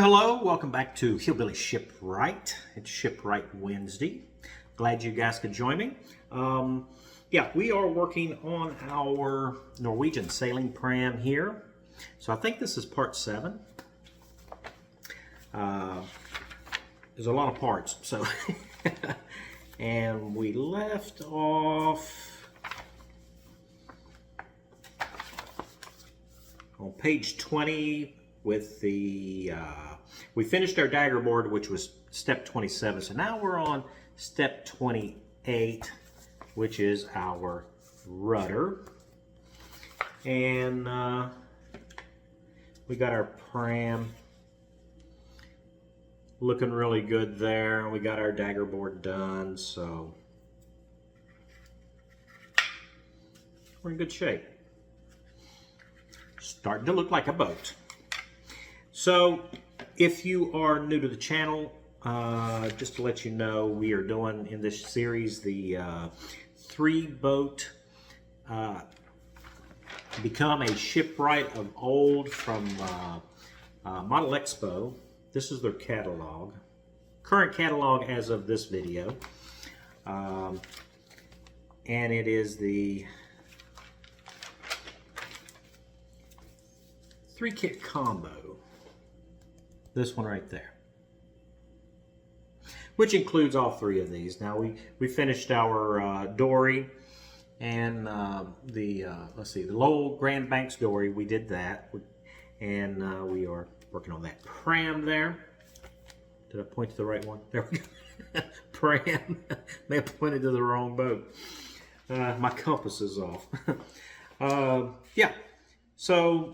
Hello, welcome back to Hillbilly Shipwright. It's Shipwright Wednesday. Glad you guys could join me. Yeah, we are working on our Norwegian Sailing Pram here. So I think this is part 7. There's a lot of parts, so and we left off on page 20 with the we finished our dagger board, which was step 27. So now we're on step 28, which is our rudder. And we got our pram looking really good there. We got our dagger board done, so we're in good shape. Starting to look like a boat. So if you are new to the channel, just to let you know, we are doing in this series the 3-boat Become a Shipwright of Old from Model Expo. This is their catalog, current catalog as of this video, and it is the 3-kit combo. This one right there, which includes all 3 of these. Now we finished our dory and let's see, the Lowell Grand Banks dory. We did that, and we are working on that pram there. Did I point to the right one? There we go. Pram. May have pointed to the wrong boat. My compass is off. Yeah. So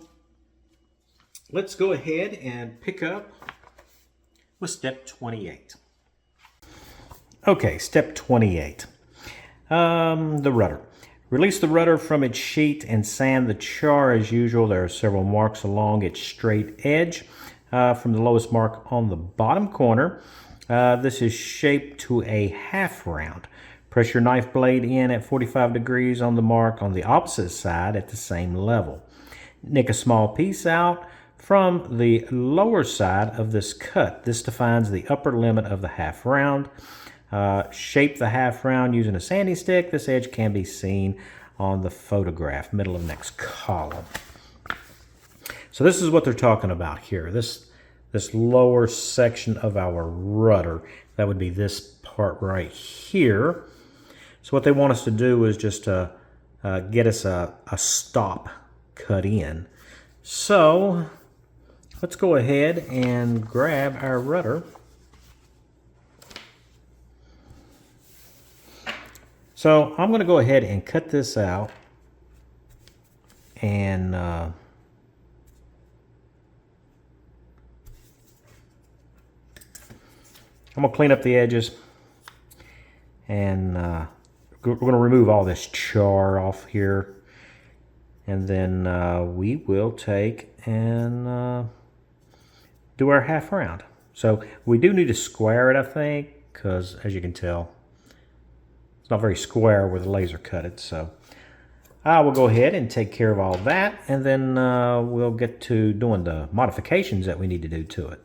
let's go ahead and pick up with step 28. Okay, step 28. The rudder. Release the rudder from its sheet and sand the char as usual. There are several marks along its straight edge. From the lowest mark on the bottom corner, this is shaped to a half round. Press your knife blade in at 45 degrees on the mark on the opposite side at the same level. Nick a small piece out from the lower side of this cut. This defines the upper limit of the half round. Shape the half round using a sanding stick. This edge can be seen on the photograph, middle of next column. So this is what they're talking about here. This lower section of our rudder, that would be this part right here. So what they want us to do is just get us a stop cut in. So let's go ahead and grab our rudder. So I'm going to go ahead and cut this out, and I'm going to clean up the edges, and we're going to remove all this char off here, and then we will take and do our half round. So we do need to square it, I think, because as you can tell, it's not very square where the laser cut it. So I will go ahead and take care of all that, and then we'll get to doing the modifications that we need to do to it.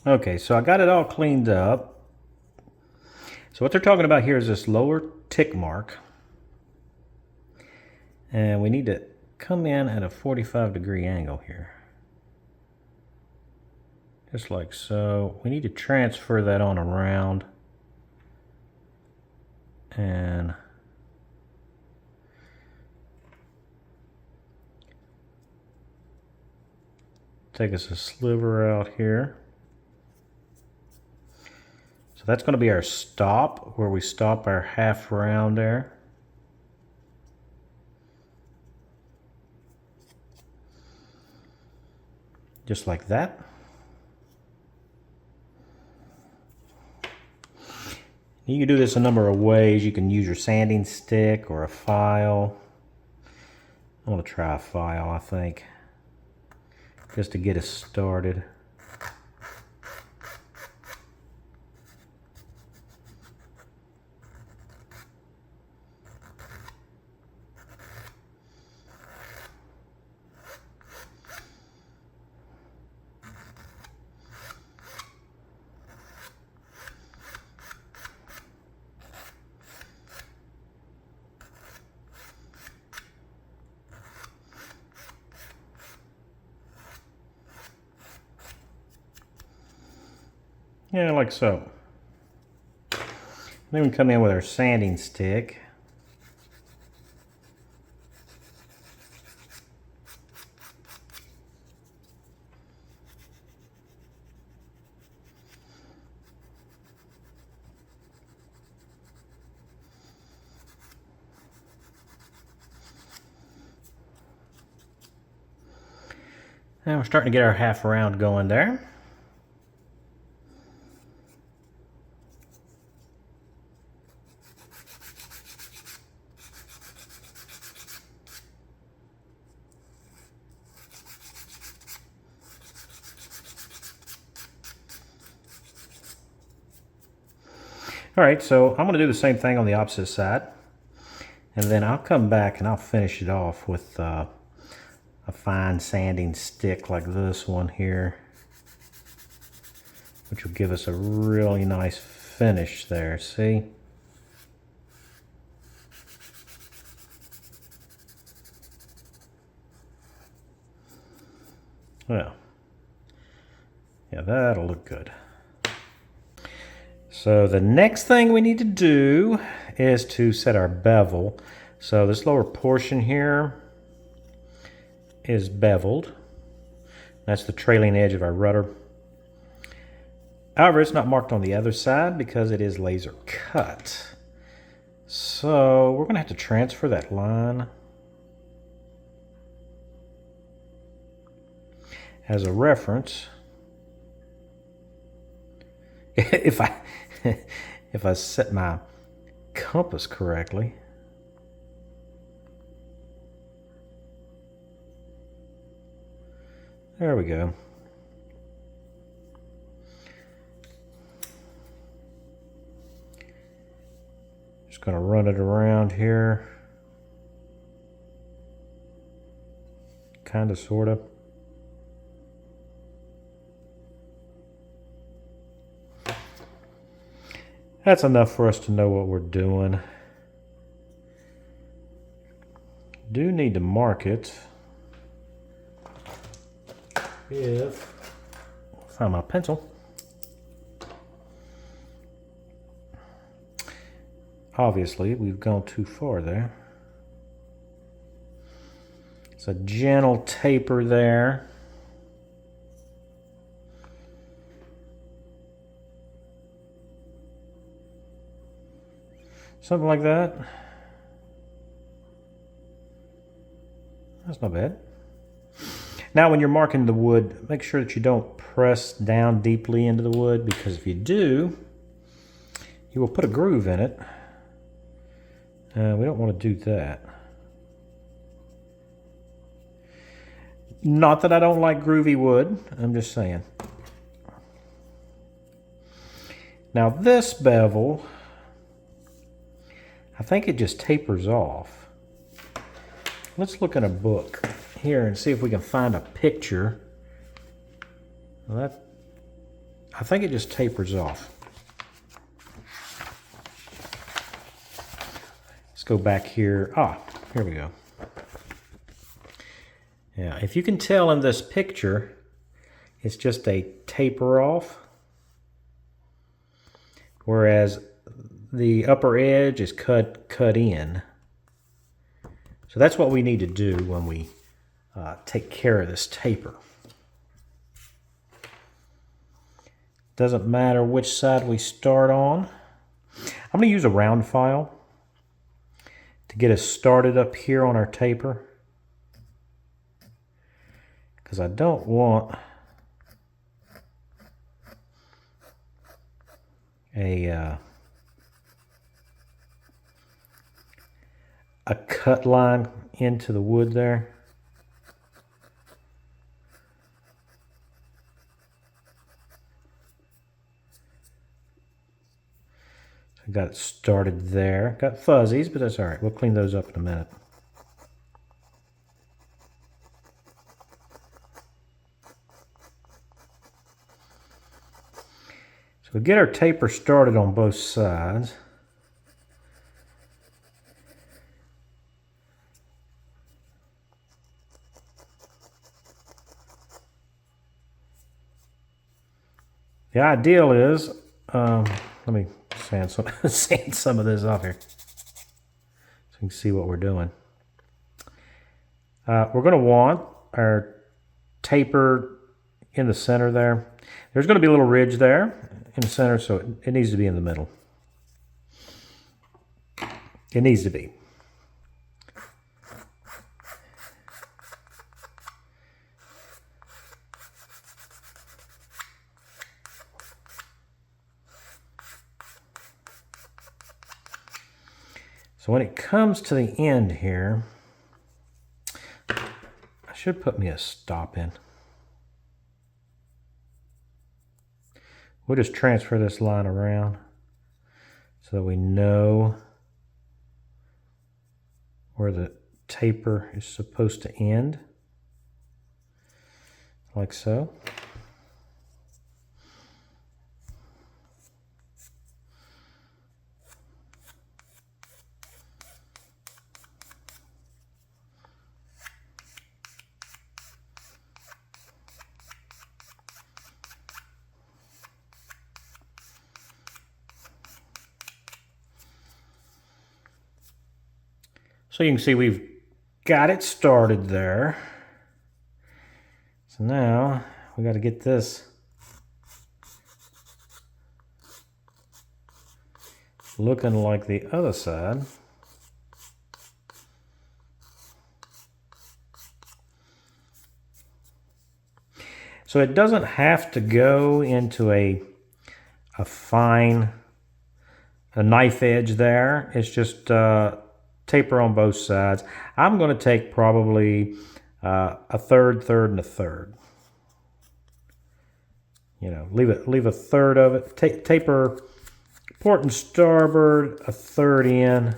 Okay, so I got it all cleaned up. So what they're talking about here is this lower tick mark, and we need to come in at a 45-degree angle here. Just like so. We need to transfer that on around. And take us a sliver out here. So that's going to be our stop, where we stop our half round there. Just like that. You can do this a number of ways. You can use your sanding stick or a file. I'm going to try a file, I think, just to get us started. Yeah, like so. Then we come in with our sanding stick. And we're starting to get our half round going there. All right, so I'm going to do the same thing on the opposite side. And then I'll come back and I'll finish it off with a fine sanding stick like this one here, which will give us a really nice finish there, see? Well, yeah, that'll look good. So the next thing we need to do is to set our bevel. So this lower portion here is beveled. That's the trailing edge of our rudder. However, it's not marked on the other side because it is laser cut. So we're going to have to transfer that line as a reference. If I set my compass correctly. There we go. Just going to run it around here. Kind of, sort of. That's enough for us to know what we're doing. Do need to mark it. If find my pencil. Obviously, we've gone too far there. It's a gentle taper there. Something like that. That's not bad. Now when you're marking the wood, make sure that you don't press down deeply into the wood, because if you do, you will put a groove in it. We don't want to do that. Not that I don't like groovy wood, I'm just saying. Now this bevel, I think it just tapers off. Let's look in a book here and see if we can find a picture. Well, I think it just tapers off. Let's go back here. Here we go. Yeah, if you can tell in this picture, it's just a taper off, whereas the upper edge is cut in. So that's what we need to do when we take care of this taper. Doesn't matter which side we start on. I'm going to use a round file to get us started up here on our taper, because I don't want a cut line into the wood there. So I got it started there. Got fuzzies, but that's all right. We'll clean those up in a minute. So we get our taper started on both sides. The ideal is, let me sand some of this off here so you can see what we're doing. We're going to want our taper in the center there. There's going to be a little ridge there in the center, so it needs to be in the middle. It needs to be. So when it comes to the end here, I should put me a stop in. We'll just transfer this line around so that we know where the taper is supposed to end, like so. So you can see we've got it started there. So now we got to get this looking like the other side. So it doesn't have to go into a fine knife edge there. It's just taper on both sides. I'm going to take probably a third, and a third. You know, leave a third of it. Taper port and starboard, a third in,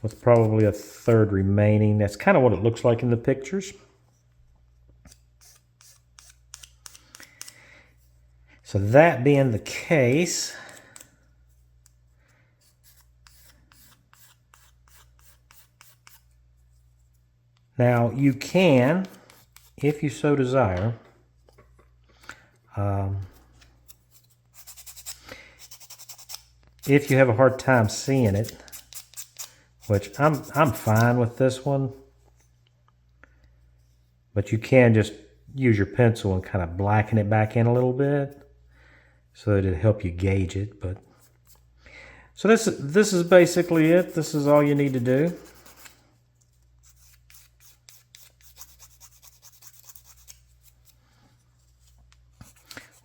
with probably a third remaining. That's kind of what it looks like in the pictures. So that being the case, now you can, if you so desire, if you have a hard time seeing it, which I'm fine with this one, but you can just use your pencil and kind of blacken it back in a little bit so that it'll help you gauge it. But so this is basically it. This is all you need to do.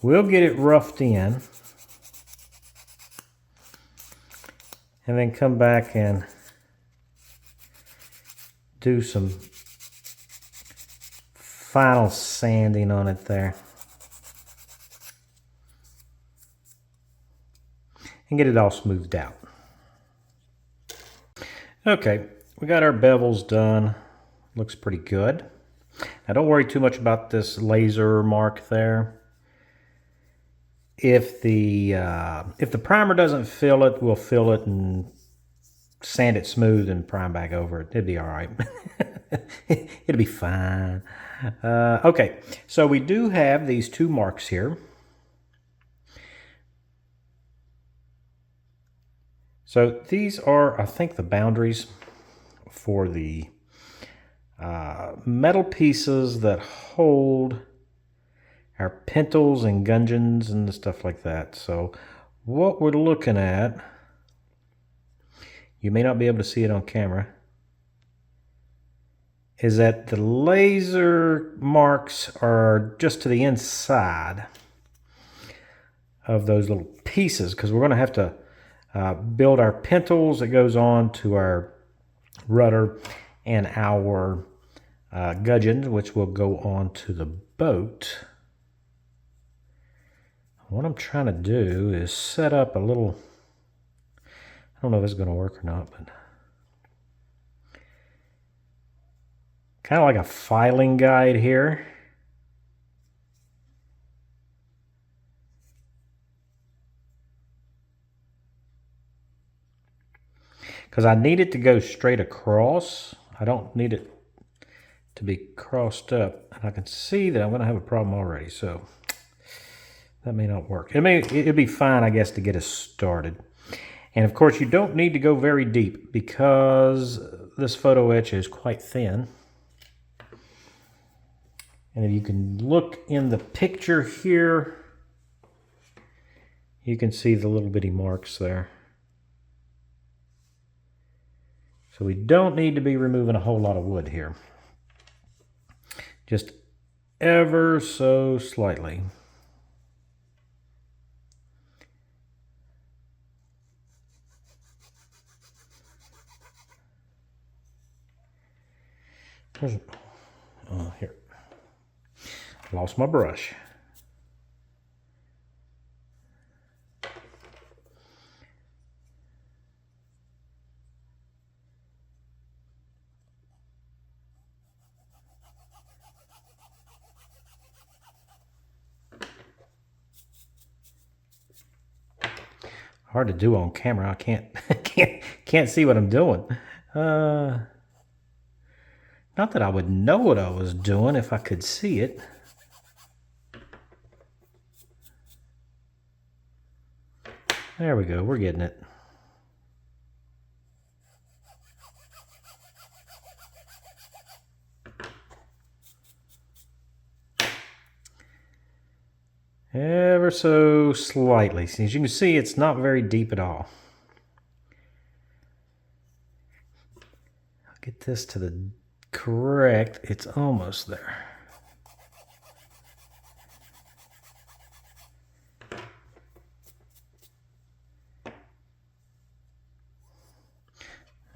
We'll get it roughed in and then come back and do some final sanding on it there and get it all smoothed out. Okay, we got our bevels done. Looks pretty good. Now don't worry too much about this laser mark there. If the primer doesn't fill it, we'll fill it and sand it smooth and prime back over it. It'd be all right. It'll be fine. Okay, so we do have these two marks here. So these are, I think, the boundaries for the metal pieces that hold our pintles and gudgeons and stuff like that. So what we're looking at, you may not be able to see it on camera, is that the laser marks are just to the inside of those little pieces, because we're going to have to build our pintles that goes on to our rudder and our gudgeon, which will go on to the boat. What I'm trying to do is set up a little, I don't know if it's going to work or not, but kind of like a filing guide here. Because I need it to go straight across. I don't need it to be crossed up. And I can see that I'm going to have a problem already. So That may not work. It'd be fine, I guess, to get us started. And of course, you don't need to go very deep because this photo etch is quite thin. And if you can look in the picture here, you can see the little bitty marks there. So we don't need to be removing a whole lot of wood here. Just ever so slightly. Here. Lost my brush. Hard to do on camera. I can't see what I'm doing. Not that I would know what I was doing if I could see it. There we go, we're getting it. Ever so slightly. As you can see, it's not very deep at all. I'll get this to the correct. It's almost there.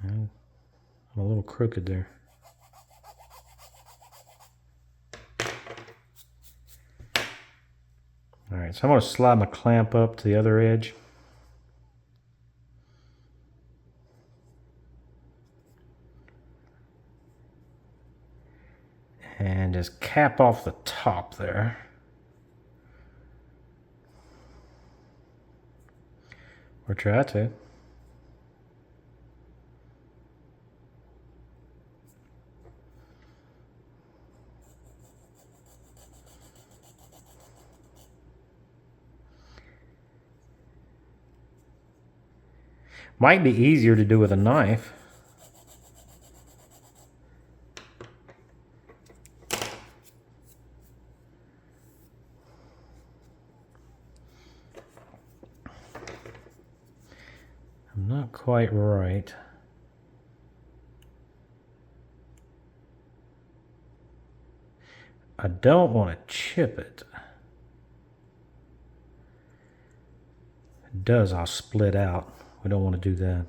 I'm a little crooked there. All right, so I'm going to slide my clamp up to the other edge. And just cap off the top there. Or try to. Might be easier to do with a knife. I'm not quite right. I don't want to chip it. If it does, I'll split out. We don't want to do that.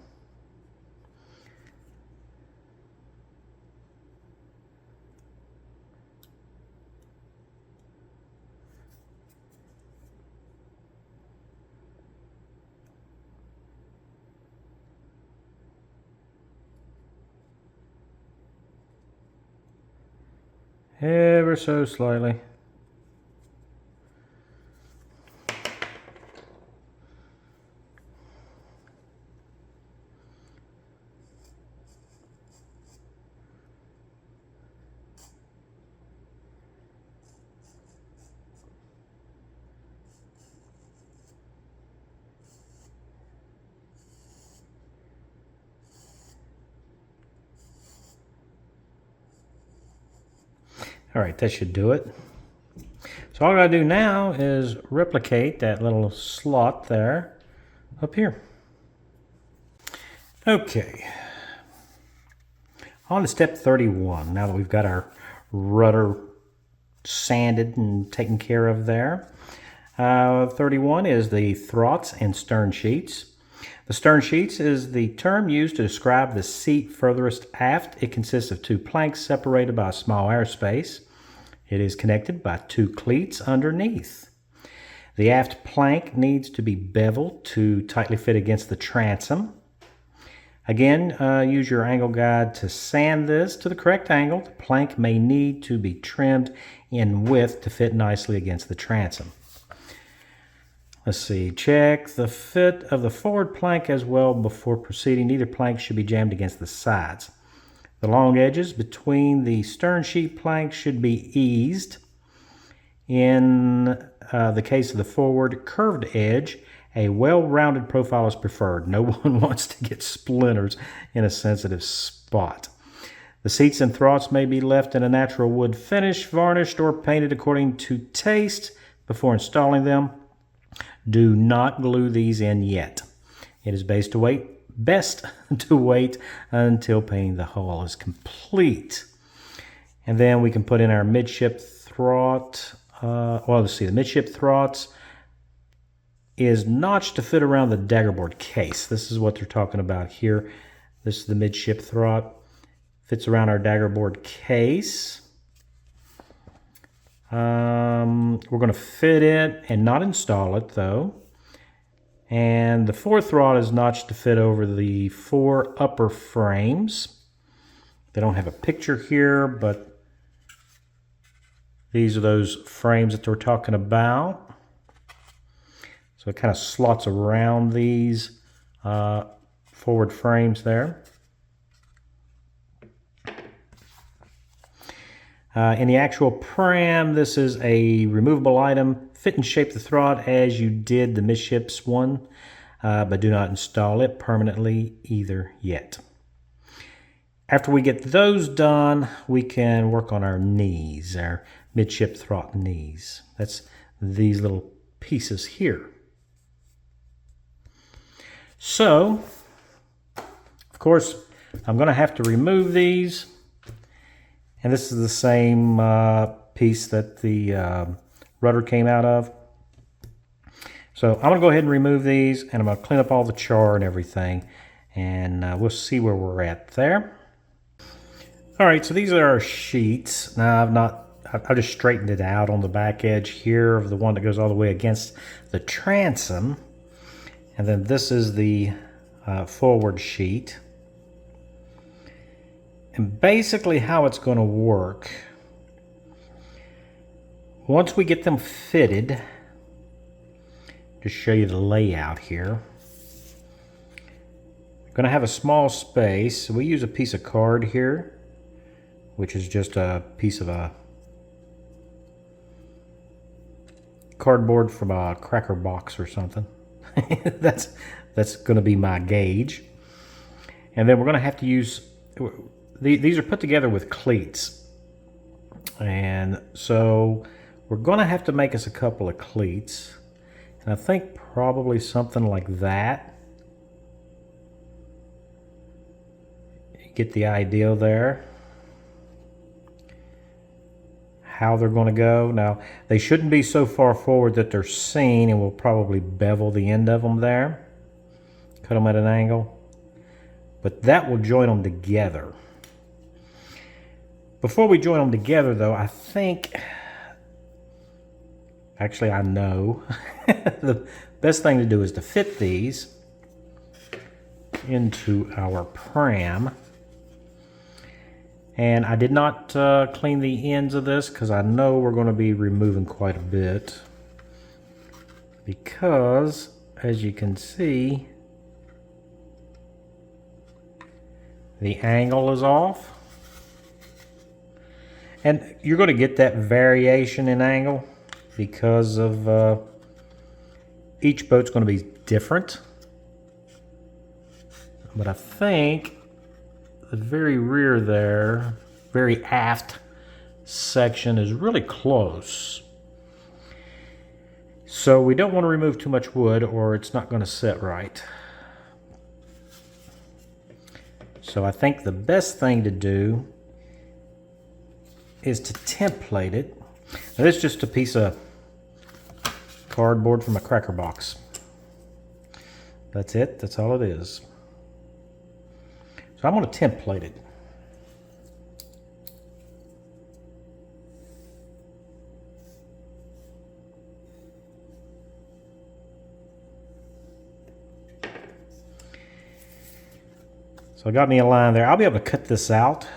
Ever so slightly. All right, that should do it. So all I gotta do now is replicate that little slot there up here. Okay, on to step 31. Now that we've got our rudder sanded and taken care of there. 31 is the thwarts and stern sheets. The stern sheets is the term used to describe the seat furthest aft. It consists of two planks separated by a small airspace. It is connected by two cleats underneath. The aft plank needs to be beveled to tightly fit against the transom. Again, use your angle guide to sand this to the correct angle. The plank may need to be trimmed in width to fit nicely against the transom. Let's see, check the fit of the forward plank as well before proceeding. Neither plank should be jammed against the sides. The long edges between the stern sheet planks should be eased in the case of the forward curved edge, a well-rounded profile is preferred. No one wants to get splinters in a sensitive spot. The seats and thwarts may be left in a natural wood finish, varnished, or painted according to taste before installing them. Do not glue these in yet. It is best to wait until painting the hull is complete. And then we can put in our midship thwart. Let's see, the midship thwarts is notched to fit around the daggerboard case. This is what they're talking about here. This is the midship thwart. Fits around our daggerboard case. We're going to fit it and not install it though. And the fore thwart is notched to fit over the 4 upper frames. They don't have a picture here, but these are those frames that they're talking about. So it kind of slots around these forward frames there. In the actual pram, this is a removable item. Fit and shape the thwart as you did the midships one, but do not install it permanently either yet. After we get those done, we can work on our knees, our midship thwart knees. That's these little pieces here. So, of course, I'm going to have to remove these. And this is the same piece that the rudder came out of. So I'm going to go ahead and remove these, and I'm going to clean up all the char and everything. And we'll see where we're at there. All right, so these are our sheets. Now I've just straightened it out on the back edge here of the one that goes all the way against the transom. And then this is the forward sheet. And basically how it's going to work, once we get them fitted, just show you the layout here. We're going to have a small space. So we use a piece of card here, which is just a piece of a cardboard from a cracker box or something. that's going to be my gauge. And then we're going to have to use, these are put together with cleats. And so we're going to have to make us a couple of cleats. And I think probably something like that. You get the idea there. How they're going to go. Now, they shouldn't be so far forward that they're seen, and we'll probably bevel the end of them there. Cut them at an angle. But that will join them together. Before we join them together, though, I think... Actually, I know. The best thing to do is to fit these into our pram. And I did not clean the ends of this because I know we're going to be removing quite a bit. Because, as you can see, the angle is off. And you're going to get that variation in angle because of each boat's going to be different. But I think the very rear there, very aft section is really close. So we don't want to remove too much wood or it's not going to sit right. So I think the best thing to do is to template it. Now this is just a piece of cardboard from a cracker box. That's it. That's all it is. So I'm going to template it. So I got me a line there. I'll be able to cut this out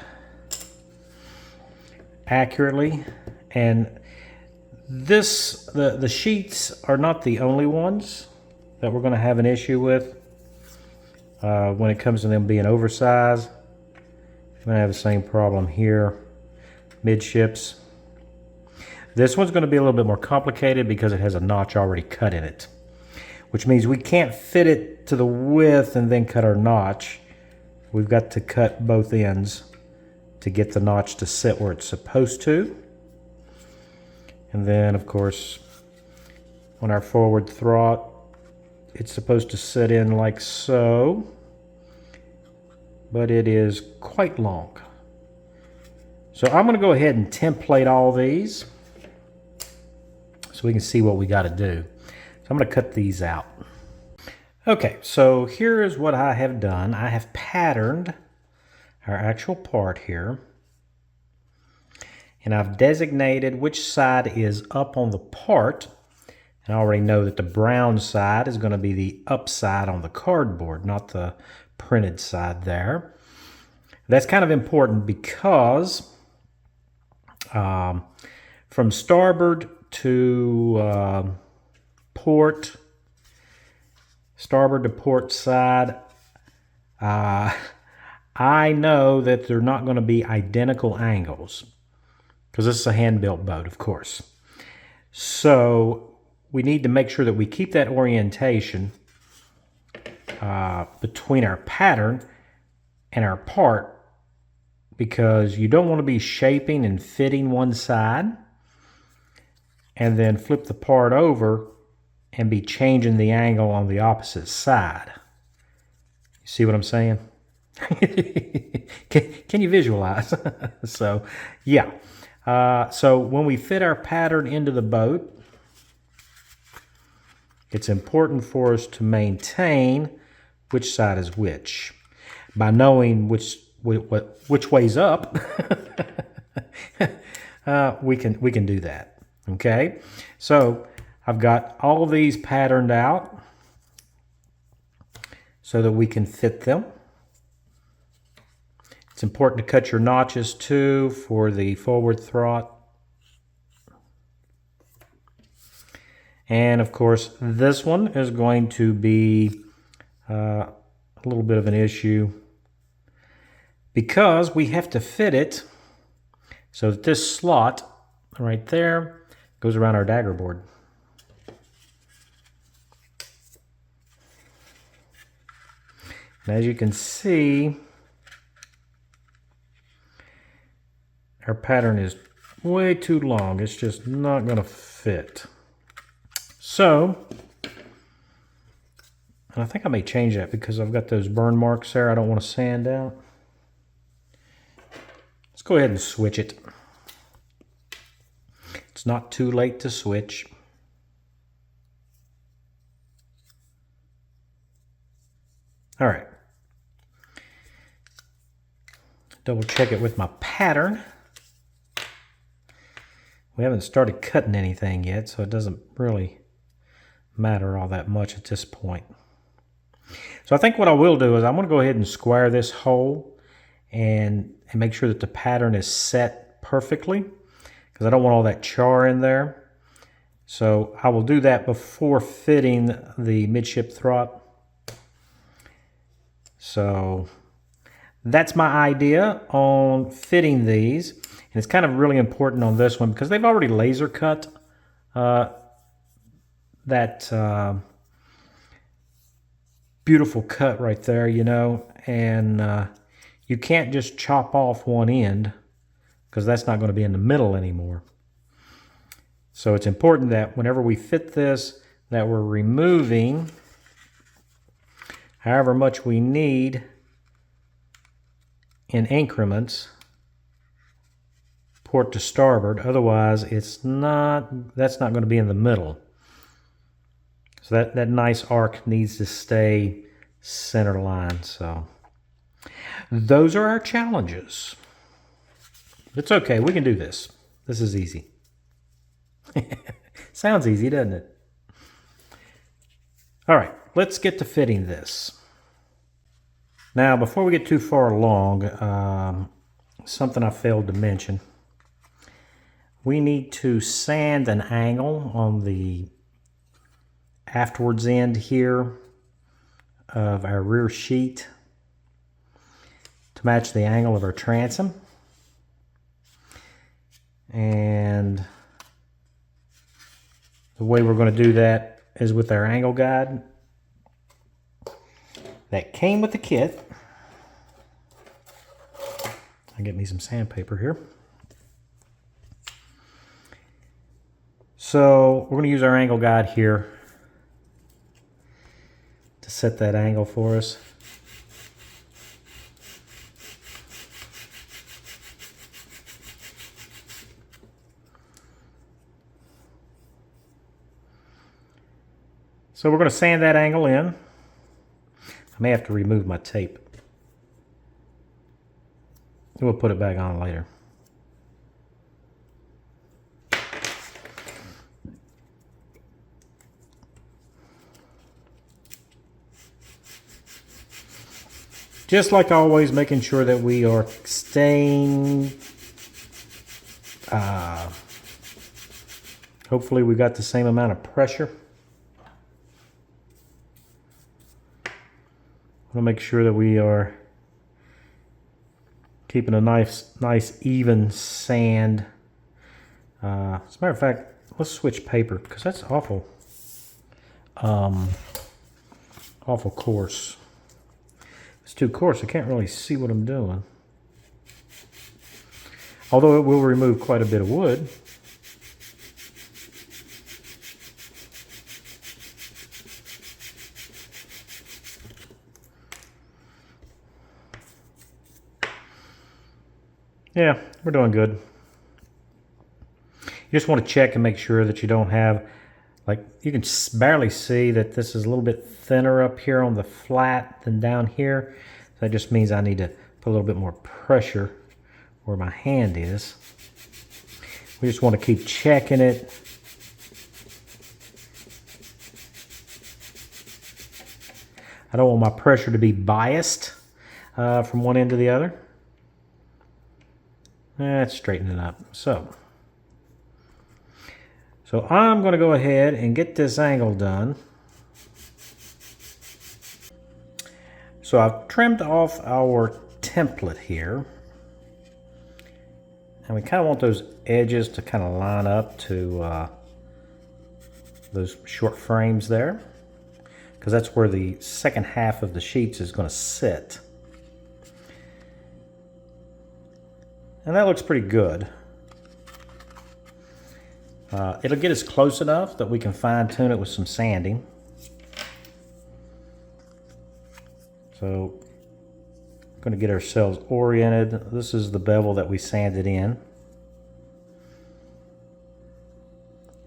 accurately. And this, the sheets are not the only ones that we're going to have an issue with when it comes to them being oversized. I'm going to have the same problem here. Midships. This one's going to be a little bit more complicated because it has a notch already cut in it, which means we can't fit it to the width and then cut our notch. We've got to cut both ends to get the notch to sit where it's supposed to. And then, of course, on our forward thwart, it's supposed to sit in like so, but it is quite long. So I'm going to go ahead and template all these so we can see what we got to do. So I'm going to cut these out. Okay, so here is what I have done. I have patterned our actual part here, and I've designated which side is up on the part. And I already know that the brown side is going to be the up side on the cardboard, not the printed side there. That's kind of important because from starboard to port, starboard to port side, I know that they're not going to be identical angles because this is a hand-built boat, of course. So we need to make sure that we keep that orientation between our pattern and our part, because you don't want to be shaping and fitting one side and then flip the part over and be changing the angle on the opposite side. You see what I'm saying? Can you visualize? So, yeah. So when we fit our pattern into the boat, it's important for us to maintain which side is which. By knowing which way's up, we can do that. Okay, so I've got all of these patterned out so that we can fit them. It's important to cut your notches too for the forward thwart. And of course, this one is going to be a little bit of an issue because we have to fit it so that this slot right there goes around our dagger board. And as you can see, our pattern is way too long. It's just not going to fit. So, and I think I may change that because I've got those burn marks there I don't want to sand out. Let's go ahead and switch it. It's not too late to switch. All right. Double check it with my pattern. We haven't started cutting anything yet, so it doesn't really matter all that much at this point. So I think what I will do is I'm going to go ahead and square this hole and make sure that the pattern is set perfectly, because I don't want all that char in there. So I will do that before fitting the midship thwart. So that's my idea on fitting these. And it's kind of really important on this one because they've already laser cut that beautiful cut right there, you know, and you can't just chop off one end because that's not going to be in the middle anymore. So it's important that whenever we fit this, that we're removing however much we need in increments, port to starboard. Otherwise, that's not going to be in the middle. So that nice arc needs to stay center line. So those are our challenges. It's okay. We can do this. This is easy. Sounds easy, doesn't it? All right, let's get to fitting this. Now, before we get too far along, something I failed to mention. We need to sand an angle on the afterwards end here of our rear sheet to match the angle of our transom. And The way we're going to do that is with our angle guide that came with the kit. I'll get me some sandpaper here. So we're going to use our angle guide here to set that angle for us. So we're going to sand that angle in. I may have to remove my tape. We'll put it back on later. Just like always, making sure that we are staying, hopefully we got the same amount of pressure. We'll make sure that we are keeping a nice even sand. As a matter of fact, let's switch paper because that's awful coarse. It's too coarse. I can't really see what I'm doing. Although it will remove quite a bit of wood. Yeah, we're doing good. You just want to check and make sure that you don't have, like, you can barely see that this is a little bit thinner up here on the flat than down here. That just means I need to put a little bit more pressure where my hand is. We just want to keep checking it. I don't want my pressure to be biased from one end to the other. Let's straighten it up. So I'm going to go ahead and get this angle done. So I've trimmed off our template here. And we kind of want those edges to kind of line up to those short frames there, because that's where the second half of the sheets is going to sit. And that looks pretty good. It'll get us close enough that we can fine tune it with some sanding. So, I'm going to get ourselves oriented. This is the bevel that we sanded in.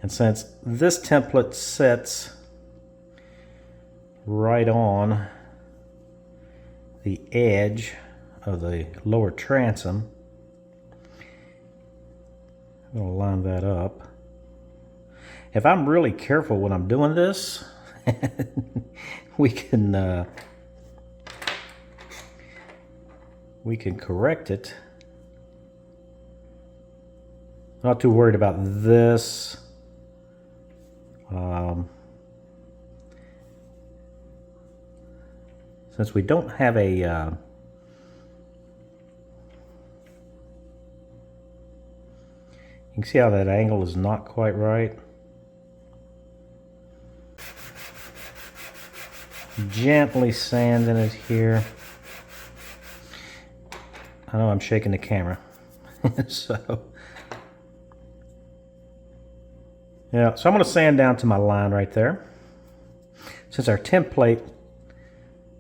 And since this template sits right on the edge of the lower transom, I'm going to line that up. If I'm really careful when I'm doing this, we can correct it. Not too worried about this. Since we don't have a you can see how that angle is not quite right. Gently sanding it here. I know I'm shaking the camera. So I'm going to sand down to my line right there. Since our template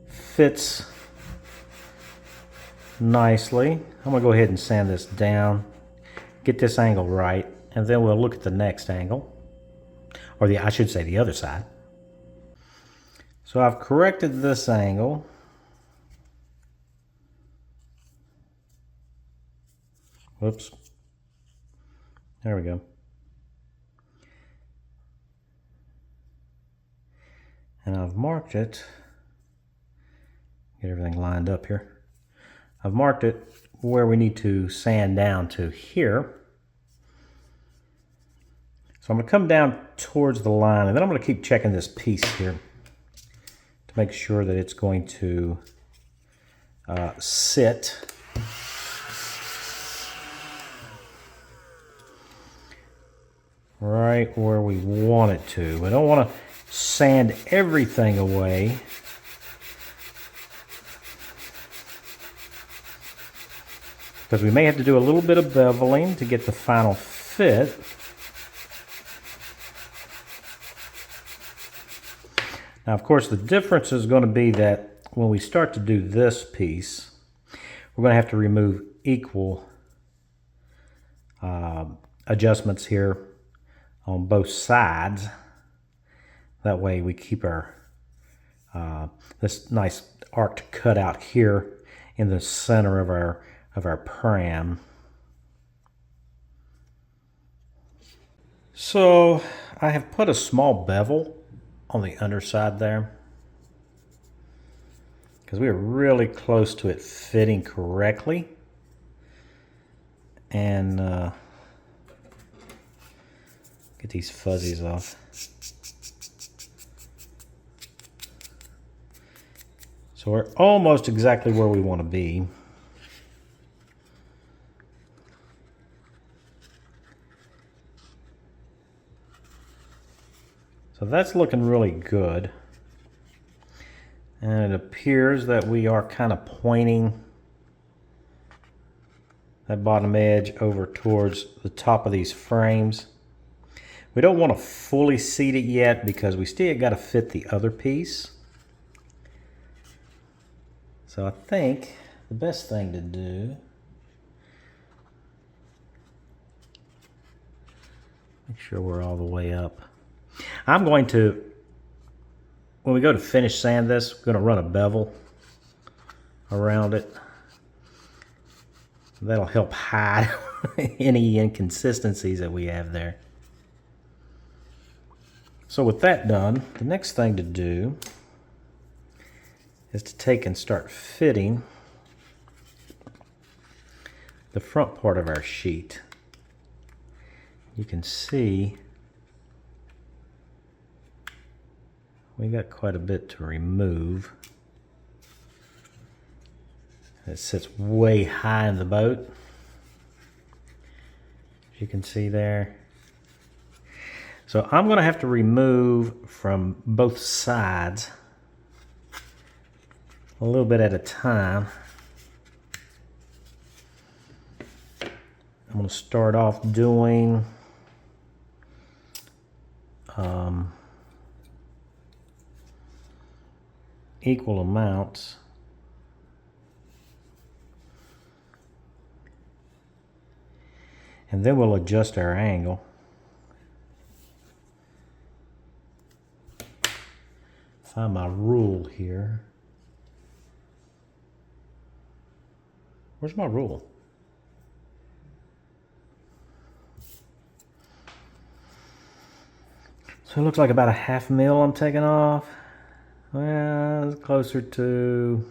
fits nicely, I'm going to go ahead and sand this down, get this angle right, and then we'll look at the next angle, or I should say the other side. So I've corrected this angle. Whoops. There we go. And I've marked it. Get everything lined up here. I've marked it where we need to sand down to here. So I'm going to come down towards the line, and then I'm going to keep checking this piece here to make sure that it's going to sit. right where we want it to. We don't want to sand everything away. Because we may have to do a little bit of beveling to get the final fit. Now, of course, the difference is going to be that when we start to do this piece, we're going to have to remove equal adjustments here on both sides. That way we keep our this nice arced cutout here in the center of our pram. So I have put a small bevel on the underside there because we are really close to it fitting correctly. And get these fuzzies off. So we're almost exactly where we want to be. So that's looking really good. And it appears that we are kind of pointing that bottom edge over towards the top of these frames. We don't want to fully seat it yet because we still got to fit the other piece. So I think the best thing to do, make sure we're all the way up. I'm going to, when we go to finish sand this, we're going to run a bevel around it. That'll help hide any inconsistencies that we have there. So with that done, the next thing to do is to take and start fitting the front part of our sheet. You can see we got quite a bit to remove. It sits way high in the boat, as you can see there. So I'm going to have to remove from both sides a little bit at a time. I'm going to start off doing equal amounts. And then we'll adjust our angle. Find my rule here. Where's my rule? So it looks like about a ½ mil I'm taking off. Well, it's closer to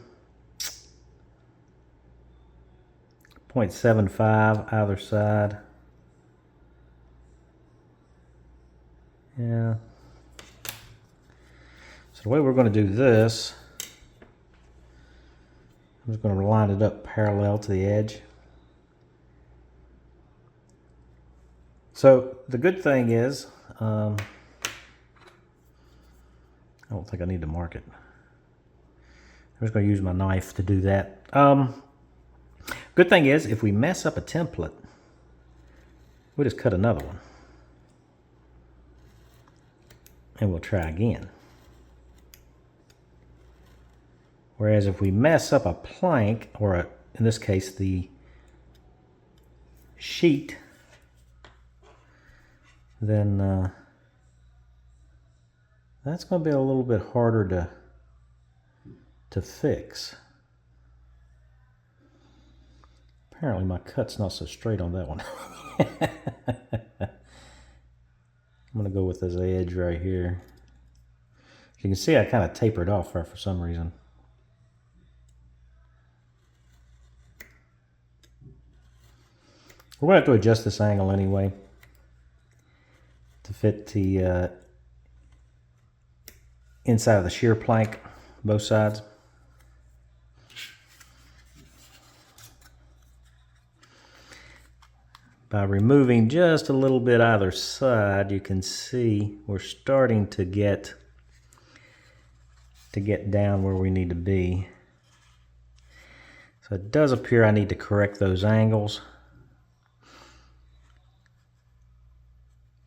0.75 either side. Yeah. So the way we're going to do this, I'm just going to line it up parallel to the edge. So the good thing is, I don't think I need to mark it. I'm just going to use my knife to do that. Good thing is, if we mess up a template, we'll just cut another one. And we'll try again. Whereas if we mess up a plank, or in this case the sheet, then that's going to be a little bit harder to fix. Apparently my cut's not so straight on that one. I'm going to go with this edge right here. You can see I kind of tapered off there for some reason. We're going to have to adjust this angle anyway to fit the inside of the shear plank, both sides. by removing just a little bit either side, you can see we're starting to get down where we need to be. So it does appear I need to correct those angles,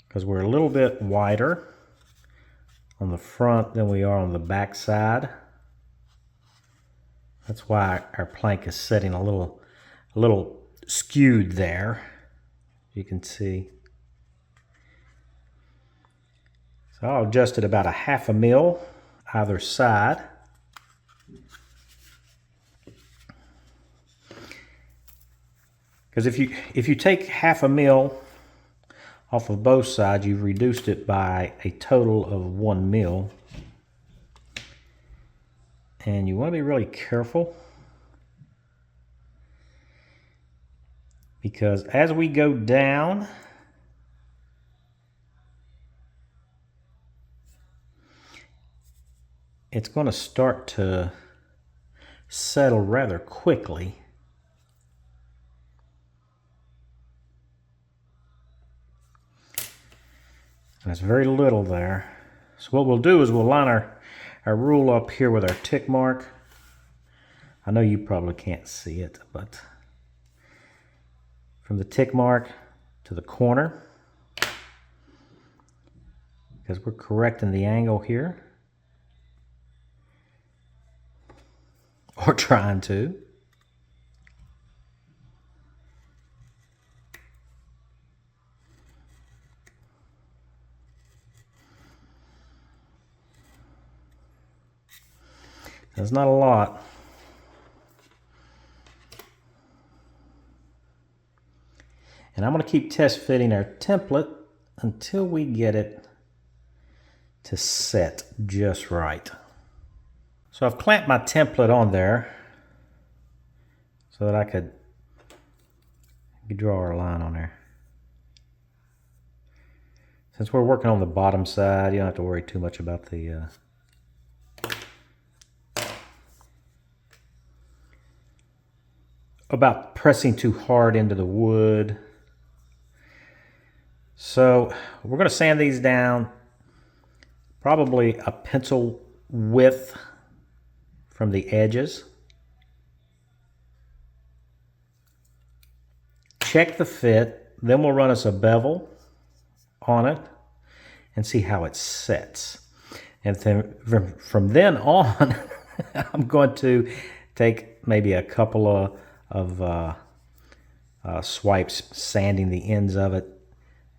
because we're a little bit wider on the front than we are on the back side. That's why our plank is setting a little skewed there, you can see. So I'll adjust it about 1/2 mil either side. Because if you take 1/2 mil off of both sides, you've reduced it by a total of 1 mil. And you want to be really careful, because as we go down, it's going to start to settle rather quickly. And it's very little there. So what we'll do is we'll line our rule up here with our tick mark. I know you probably can't see it, but from the tick mark to the corner, because we're correcting the angle here, or trying to. There's not a lot. And I'm going to keep test fitting our template until we get it to set just right. So I've clamped my template on there so that I could draw our line on there. Since we're working on the bottom side, you don't have to worry too much about the about pressing too hard into the wood. So we're going to sand these down probably a pencil width from the edges. Check the fit, then we'll run us a bevel on it and see how it sets. And then from then on, I'm going to take maybe a couple of swipes, sanding the ends of it,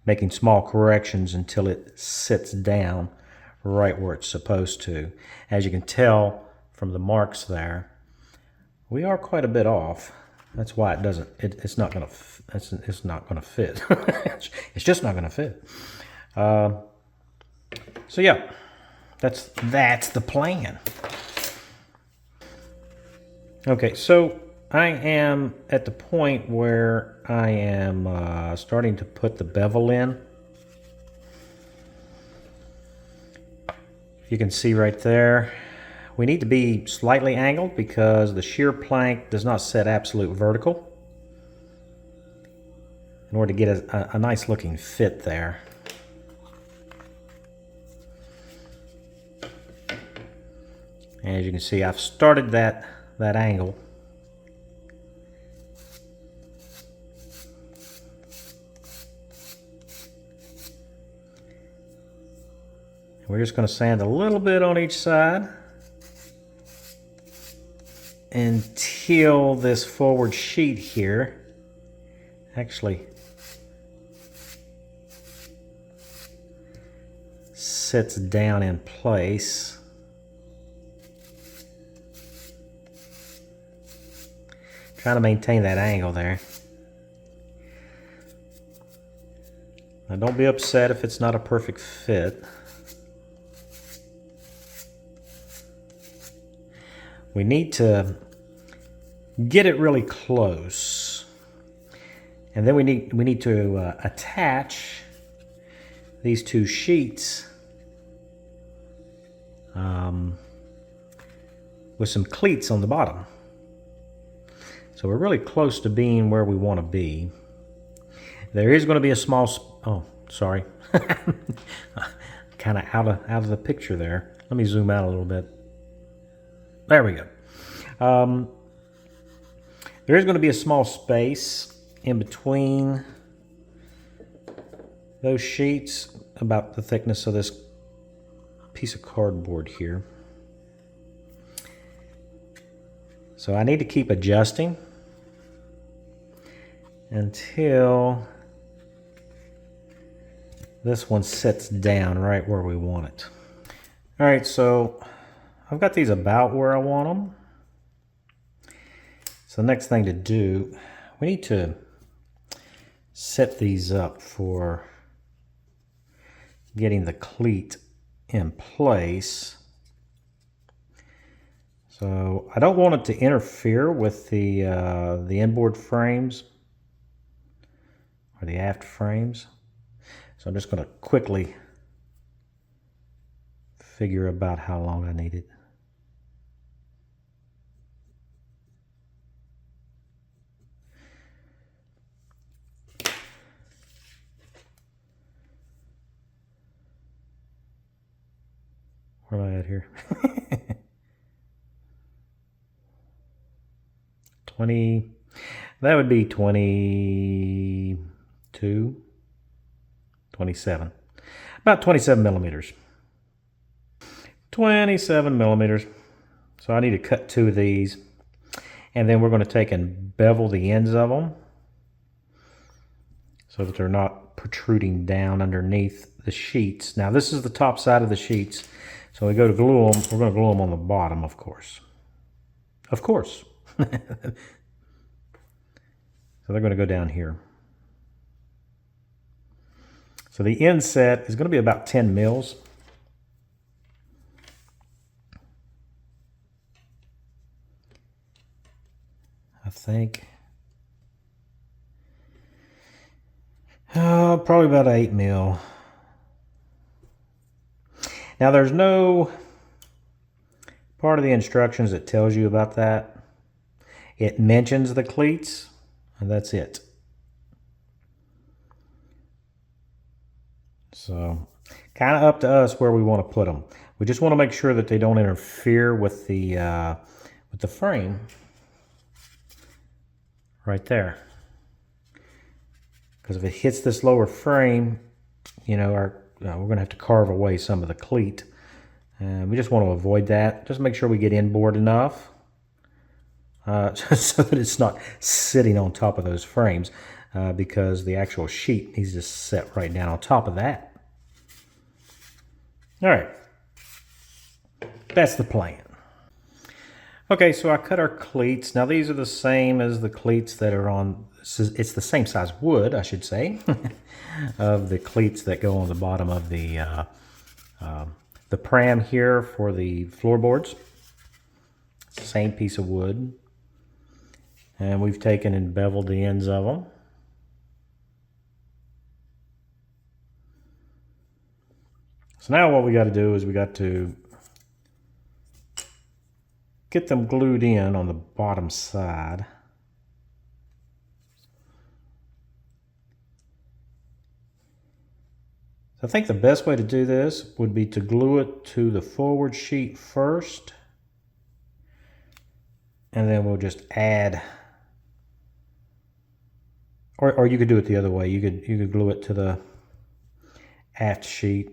making small corrections until it sits down right where it's supposed to. As you can tell from the marks there, we are quite a bit off. That's why it doesn't. It's not going to. It's not going to fit. It's just not going to fit. So yeah, that's the plan. Okay, so I am at the point where I am starting to put the bevel in. You can see right there, we need to be slightly angled because the shear plank does not set absolute vertical in order to get a nice looking fit there. And as you can see, I've started that angle. We're just going to sand a little bit on each side until this forward sheet here actually sits down in place. Trying to maintain that angle there. Now don't be upset if it's not a perfect fit. We need to get it really close, and then we need to attach these two sheets with some cleats on the bottom. So we're really close to being where we want to be. There is going to be a small, oh, sorry. Kind of out of the picture there. Let me zoom out a little bit. There we go. There is going to be a small space in between those sheets, about the thickness of this piece of cardboard here. So I need to keep adjusting until this one sits down right where we want it. All right, so I've got these about where I want them. So the next thing to do, we need to set these up for getting the cleat in place. So I don't want it to interfere with the inboard frames or the aft frames. So I'm just going to quickly figure about how long I need it. Where am I at here? 20, that would be 22, 27, about 27 millimeters. 27 millimeters. So I need to cut 2 of these, and then we're going to take and bevel the ends of them so that they're not protruding down underneath the sheets. Now this is the top side of the sheets. So we go to glue them, we're going to glue them on the bottom, of course. Of course. So they're going to go down here. So the inset is going to be about 10 mils. I think. Probably about 8 mil. Now there's no part of the instructions that tells you about that. It mentions the cleats, and that's it. So kind of up to us where we want to put them. We just want to make sure that they don't interfere with the frame right there. Because if it hits this lower frame, you know, we're going to have to carve away some of the cleat. And we just want to avoid that. Just make sure we get inboard enough so that it's not sitting on top of those frames, because the actual sheet needs to sit right down on top of that. All right. That's the plan. Okay, so I cut our cleats. Now these are the same as the cleats that are on, it's the same size wood, I should say, of the cleats that go on the bottom of the pram here for the floorboards. Same piece of wood. And we've taken and beveled the ends of them. So now what we got to do is we got to get them glued in on the bottom side. I think the best way to do this would be to glue it to the forward sheet first, and then we'll just add, or you could do it the other way. You could glue it to the aft sheet.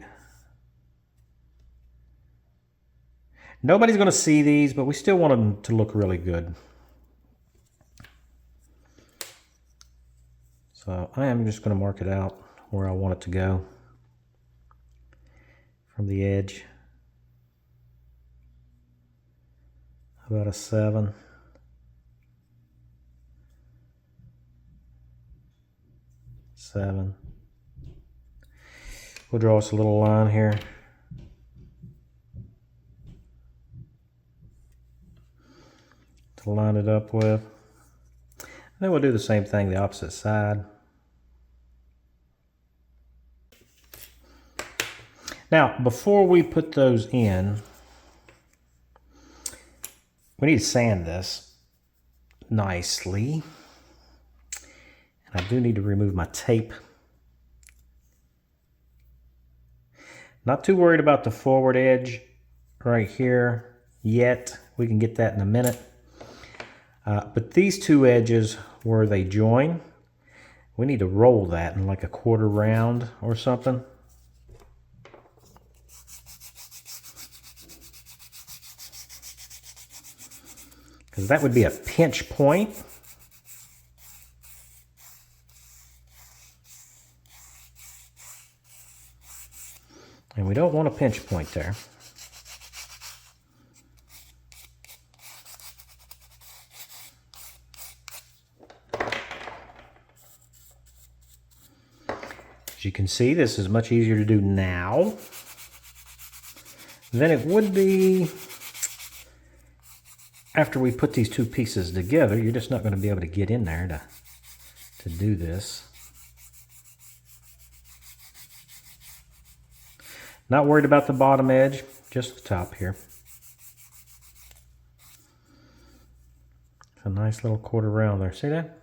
Nobody's going to see these, but we still want them to look really good. So I am just going to mark it out where I want it to go from the edge. About a 7. We'll draw us a little line here. To line it up with. And then we'll do the same thing the opposite side. Now, before we put those in, we need to sand this nicely. And I do need to remove my tape. Not too worried about the forward edge right here yet. We can get that in a minute. But these two edges where they join, we need to roll that in like a quarter round or something. Because that would be a pinch point. And we don't want a pinch point there. As you can see, this is much easier to do now than it would be after we put these two pieces together. You're just not going to be able to get in there to do this. Not worried about the bottom edge, just the top here. A nice little quarter round there. See that?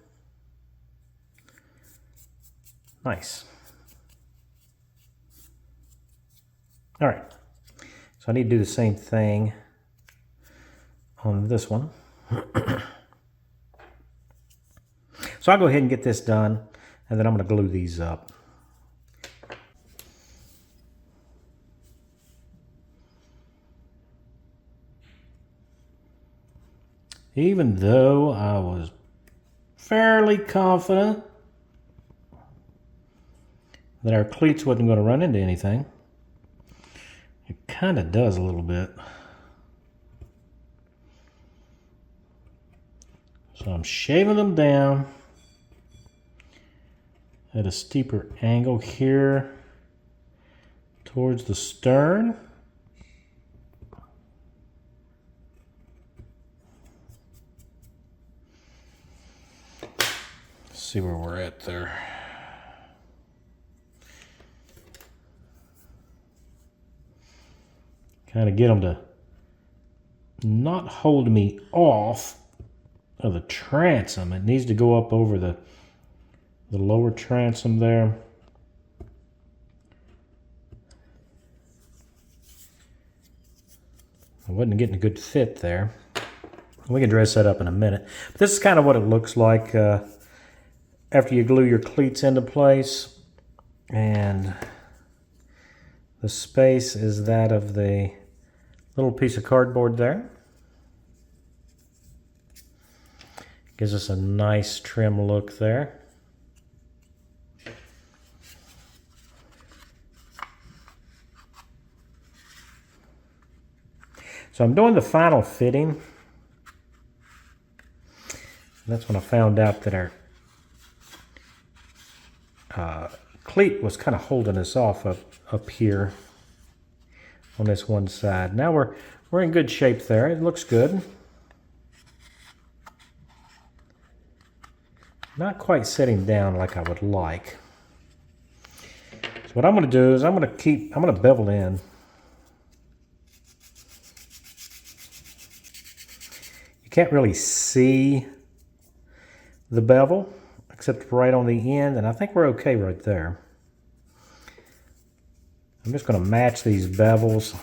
Nice. All right. So I need to do the same thing on this one. So I'll go ahead and get this done, and then I'm going to glue these up. Even though I was fairly confident that our cleats wasn't going to run into anything, it kind of does a little bit. So I'm shaving them down at a steeper angle here towards the stern. See where we're at there. Kind of get them to not hold me off of the transom. It needs to go up over the lower transom there. I wasn't getting a good fit there. We can dress that up in a minute. But this is kind of what it looks like after you glue your cleats into place. And the space is that of the little piece of cardboard there. Gives us a nice trim look there. So I'm doing the final fitting. That's when I found out that our cleat was kind of holding us off up here on this one side. Now we're in good shape there. It looks good. Not quite sitting down like I would like. So what I'm going to do is I'm going to bevel in. You can't really see the bevel except right on the end, and I think we're okay right there. I'm just going to match these bevels,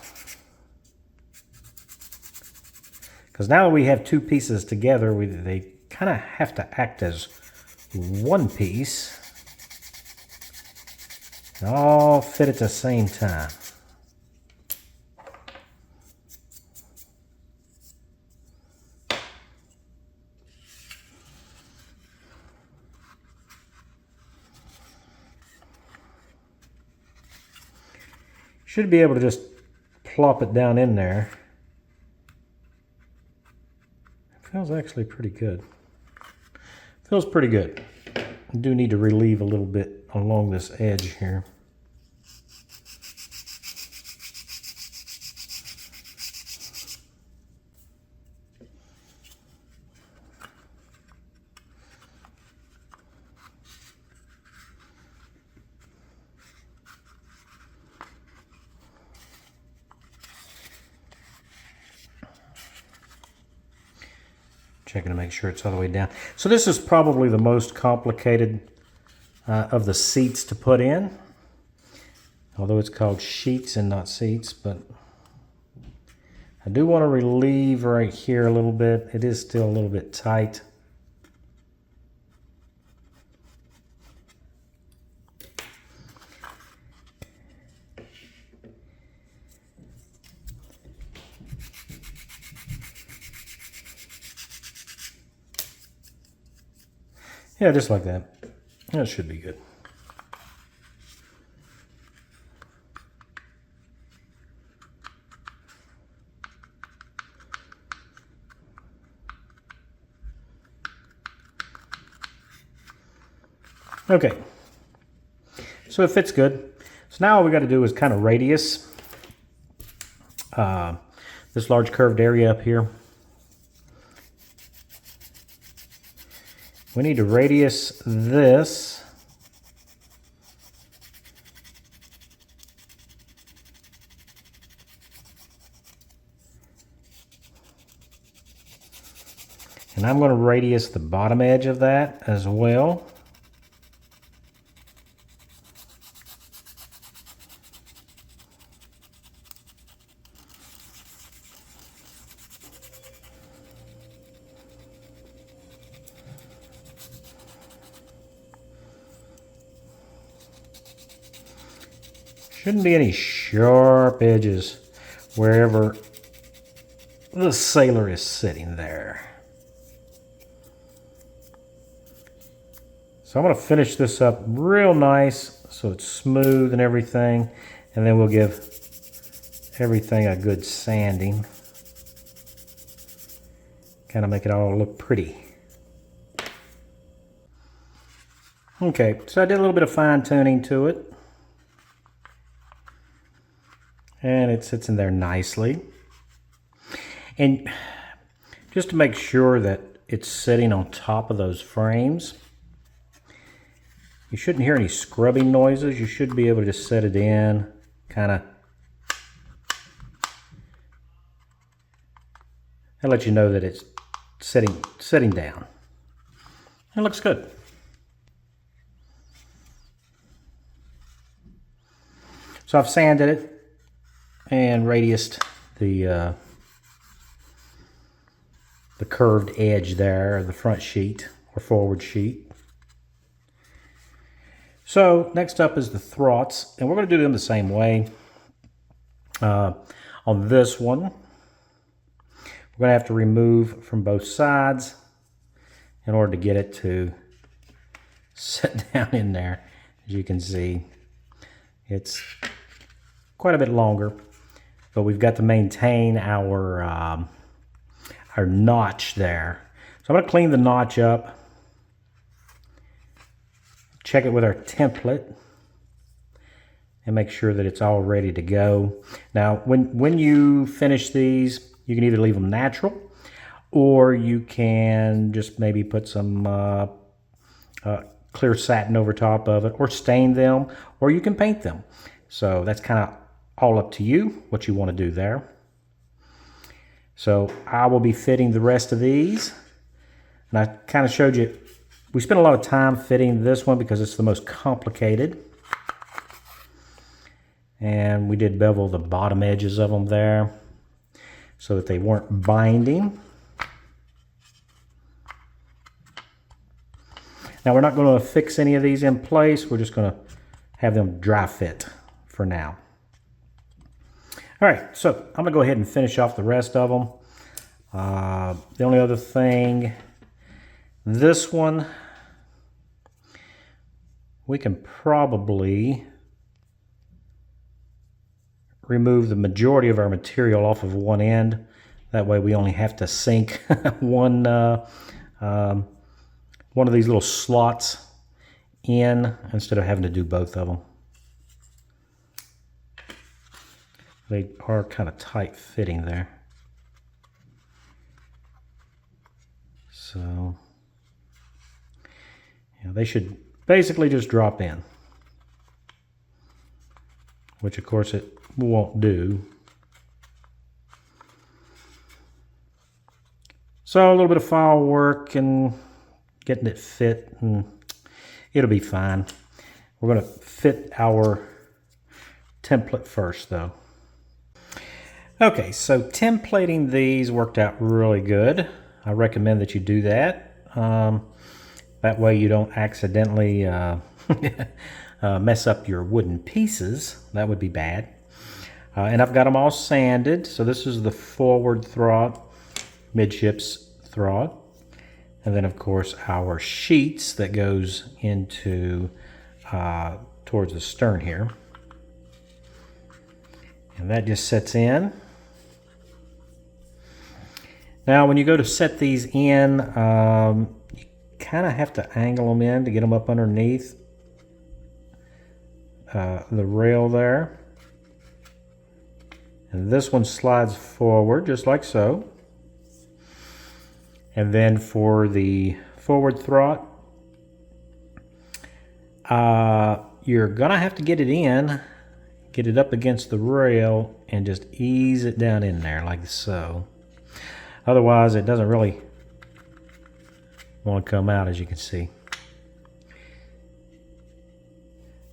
because now that we have two pieces together, they kind of have to act as one piece and all fit at the same time. Should be able to just plop it down in there. It feels actually pretty good. Feels pretty good. I do need to relieve a little bit along this edge here. Checking to make sure it's all the way down. So this is probably the most complicated of the seats to put in. Although it's called sheets and not seats, but I do want to relieve right here a little bit. It is still a little bit tight. Yeah, just like that. That should be good. Okay, so it fits good. So now all we got to do is kind of radius this large curved area up here. We need to radius this and I'm going to radius the bottom edge of that as well. Shouldn't be any sharp edges wherever the sailor is sitting there. So I'm going to finish this up real nice so it's smooth and everything, and then we'll give everything a good sanding. Kind of make it all look pretty. Okay, so I did a little bit of fine tuning to it. And it sits in there nicely. And just to make sure that it's sitting on top of those frames, you shouldn't hear any scrubbing noises. You should be able to just set it in, kind of. I'll let you know that it's sitting down. It looks good. So I've sanded it and radiused the curved edge there, the front sheet or forward sheet. So next up is the thwarts, and we're going to do them the same way. On this one, we're going to have to remove from both sides in order to get it to sit down in there. As you can see, it's quite a bit longer. But we've got to maintain our notch there. So I'm going to clean the notch up. Check it with our template. And make sure that it's all ready to go. Now, when you finish these, you can either leave them natural, or you can just maybe put some clear satin over top of it, or stain them, or you can paint them. So that's kind of all up to you, what you want to do there. So I will be fitting the rest of these. And I kind of showed you, we spent a lot of time fitting this one because it's the most complicated. And we did bevel the bottom edges of them there so that they weren't binding. Now we're not going to fix any of these in place. We're just going to have them dry fit for now. All right, so I'm going to go ahead and finish off the rest of them. The only other thing, this one, we can probably remove the majority of our material off of one end. That way we only have to sink one of these little slots in instead of having to do both of them. They are kind of tight fitting there. So, yeah, they should basically just drop in, which of course it won't do. So a little bit of file work and getting it fit, and it'll be fine. We're going to fit our template first though. Okay, so templating these worked out really good. I recommend that you do that. That way you don't accidentally mess up your wooden pieces. That would be bad. And I've got them all sanded. So this is the forward thwart, midships thwart. And then of course our sheets that goes into towards the stern here. And that just sets in. Now when you go to set these in, you kind of have to angle them in to get them up underneath the rail there. And this one slides forward just like so. And then for the forward thwart, you're gonna have to get it in, get it up against the rail, and just ease it down in there like so. Otherwise, it doesn't really want to come out, as you can see.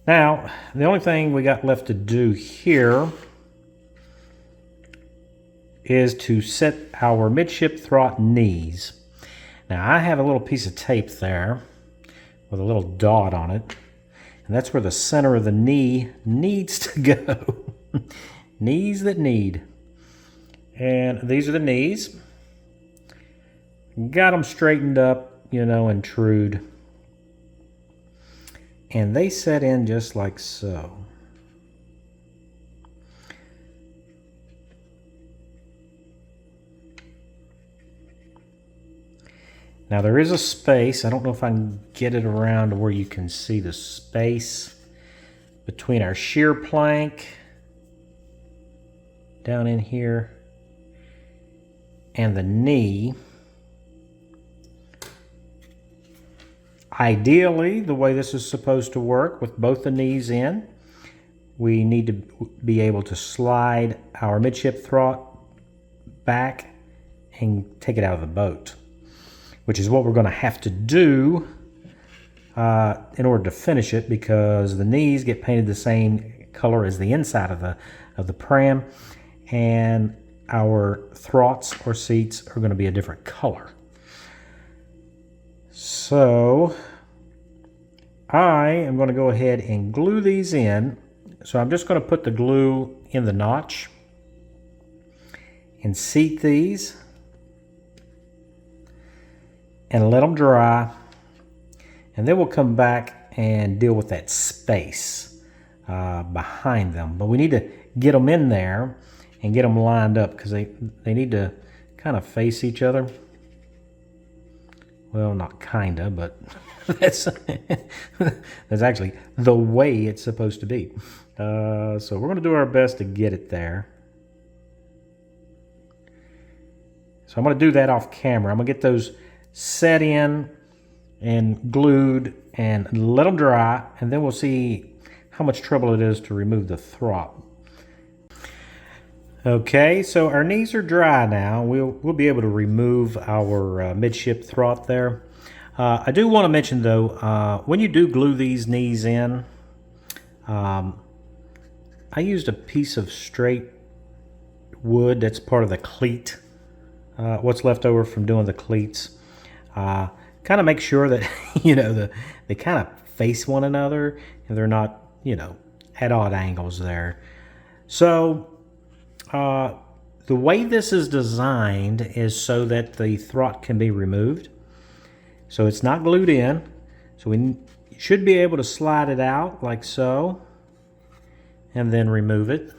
Now, the only thing we got left to do here is to set our midship thwart knees. Now, I have a little piece of tape there with a little dot on it, and that's where the center of the knee needs to go. Knees that need. And these are the knees. Got them straightened up, you know, and trued. And they set in just like so. Now there is a space. I don't know if I can get it around to where you can see the space between our shear plank down in here and the knee. Ideally, the way this is supposed to work with both the knees in, we need to be able to slide our midship thwart back and take it out of the boat, which is what we're going to have to do in order to finish it, because the knees get painted the same color as the inside of the pram, and our thwarts or seats are going to be a different color. So I am going to go ahead and glue these in. So I'm just going to put the glue in the notch and seat these and let them dry, and then we'll come back and deal with that space behind them. But we need to get them in there and get them lined up, because they need to kind of face each other. Well, not kinda, but that's actually the way it's supposed to be. So we're going to do our best to get it there. So I'm going to do that off camera. I'm going to get those set in and glued and let them dry, and then we'll see how much trouble it is to remove the thwart. Okay, so our knees are dry now. We'll be able to remove our midship thwart there. I do want to mention though, when you do glue these knees in, I used a piece of straight wood that's part of the cleat, what's left over from doing the cleats. Kind of make sure that, you know, they kind of face one another and they're not, you know, at odd angles there. So the way this is designed is so that the thwart can be removed. So it's not glued in. So we should be able to slide it out like so and then remove it.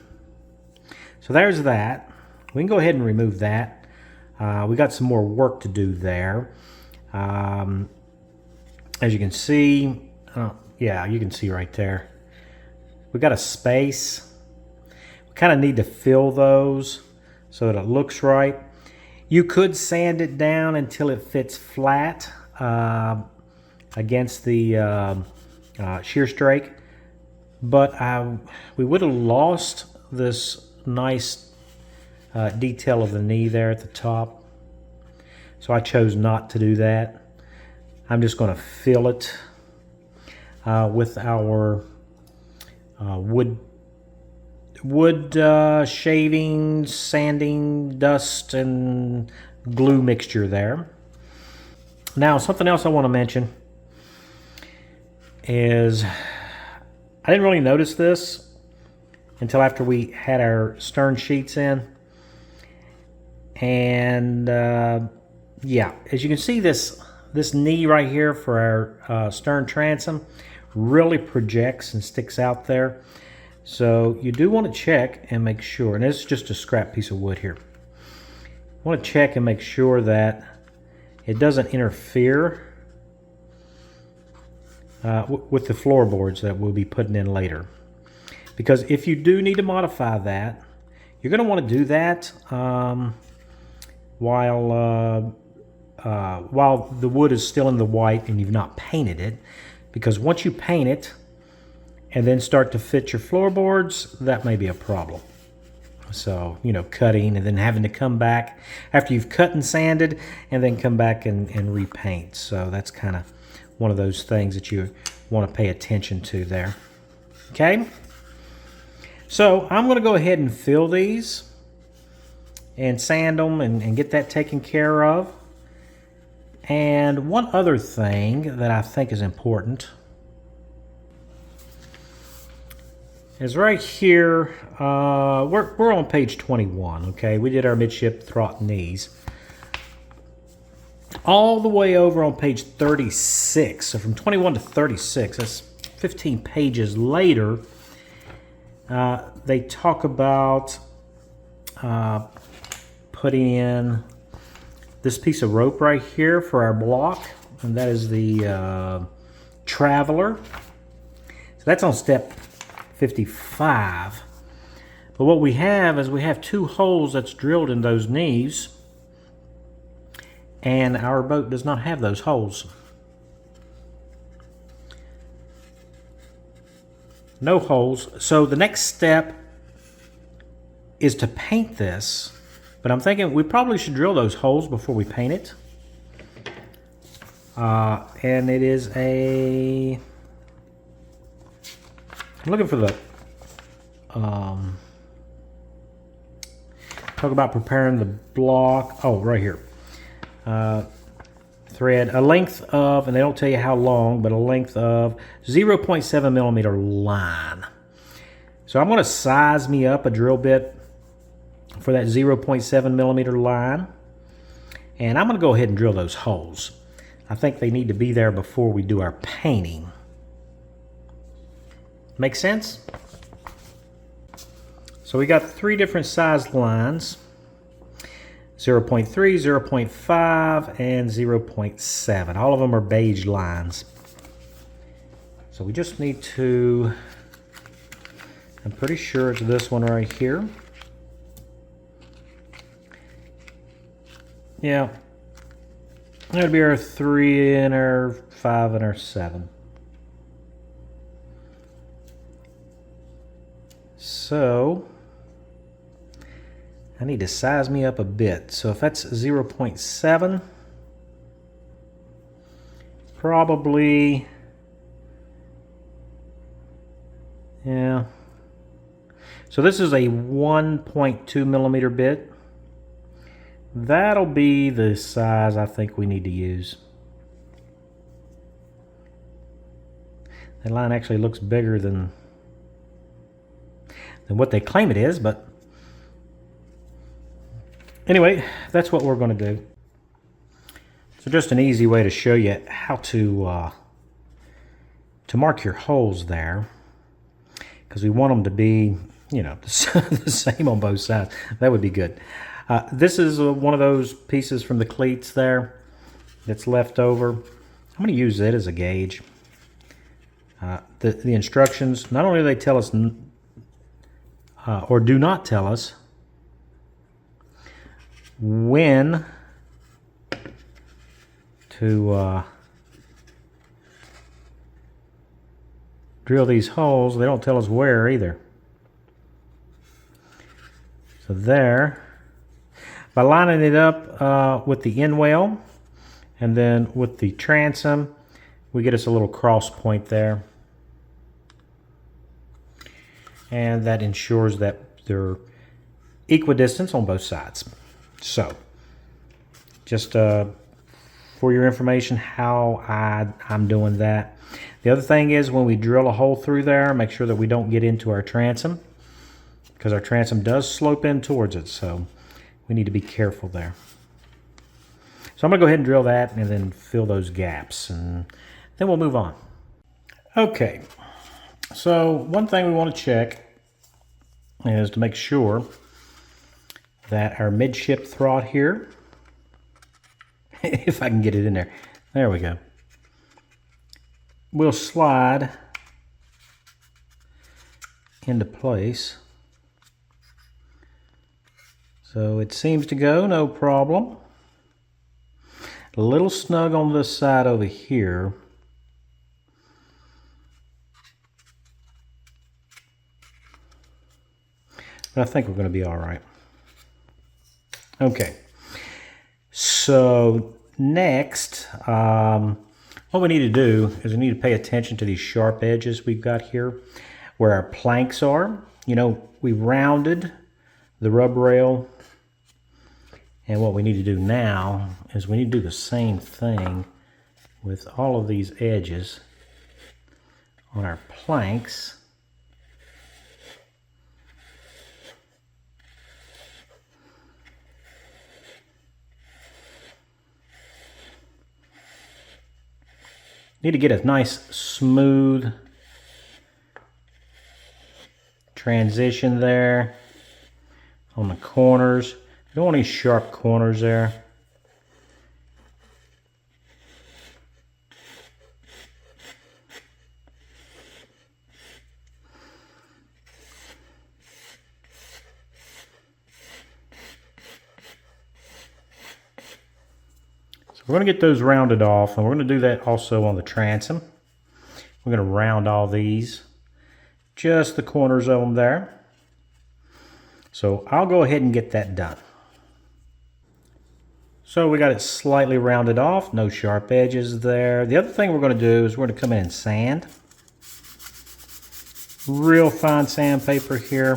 So there's that. We can go ahead and remove that. We got some more work to do there. As you can see, yeah, you can see right there. We got a space. We kind of need to fill those so that it looks right. You could sand it down until it fits flat against the shear strake, but we would have lost this nice detail of the knee there at the top. so I chose not to do that. I'm just going to fill it with our wood shaving, sanding, dust, and glue mixture there. Now, something else I want to mention is I didn't really notice this until after we had our stern sheets in. And yeah, as you can see, this knee right here for our stern transom really projects and sticks out there. So you do want to check and make sure, and this is just a scrap piece of wood here. You want to check and make sure that it doesn't interfere with the floorboards that we'll be putting in later. Because if you do need to modify that, you're going to want to do that while the wood is still in the white and you've not painted it. Because once you paint it and then start to fit your floorboards, that may be a problem. So, you know, cutting and then having to come back after you've cut and sanded and then come back and repaint. So that's kind of one of those things that you want to pay attention to there. Okay? So I'm going to go ahead and fill these and sand them and get that taken care of. And one other thing that I think is important is right here, we're on page 21, okay? We did our midship thwart knees. All the way over on page 36, so from 21 to 36, that's 15 pages later, they talk about putting in this piece of rope right here for our block, and that is the traveler. So that's on step 55. But what we have is we have two holes that's drilled in those knees, and our boat does not have those holes. No holes. So the next step is to paint this, but I'm thinking we probably should drill those holes before we paint it. And it is a... I'm looking for the talk about preparing the block. Oh, right here. Thread a length of, and they don't tell you how long, but a length of 0.7 millimeter line. So I'm going to size me up a drill bit for that 0.7 millimeter line, and I'm going to go ahead and drill those holes. I think they need to be there before we do our painting. Make sense? So we got three different sized lines: 0.3, 0.5, and 0.7. All of them are beige lines. So we just need to, I'm pretty sure it's this one right here. Yeah. That'd be our 3 and our 5 and our 7. So I need to size me up a bit. So if that's 0.7, probably, yeah. So this is a 1.2 millimeter bit. That'll be the size I think we need to use. That line actually looks bigger than what they claim it is, but anyway, that's what we're going to do. So just an easy way to show you how to mark your holes there, because we want them to be, you know, the same on both sides. That would be good. This is one of those pieces from the cleats there that's left over. I'm going to use it as a gauge. The instructions, not only do they tell us or do not tell us when to drill these holes, they don't tell us where either. So there. By lining it up with the end well and then with the transom, we get us a little cross point there. And that ensures that they're equidistant on both sides. So, just for your information, how I'm doing that. The other thing is when we drill a hole through there, make sure that we don't get into our transom, because our transom does slope in towards it, so we need to be careful there. So I'm going to go ahead and drill that and then fill those gaps, and then we'll move on. Okay, so one thing we want to check is to make sure that our midship thwart here, if I can get it in there, there we go, will slide into place. So it seems to go no problem. A little snug on this side over here. But I think we're going to be all right. Okay. So next, what we need to do is we need to pay attention to these sharp edges we've got here where our planks are. You know, we rounded the rub rail, and what we need to do now is we need to do the same thing with all of these edges on our planks. Need to get a nice smooth transition there on the corners. You don't want any sharp corners there. So we're going to get those rounded off, and we're going to do that also on the transom. We're going to round all these, just the corners of them there. So I'll go ahead and get that done. So we got it slightly rounded off, no sharp edges there. The other thing we're going to do is we're going to come in and sand. Real fine sandpaper here.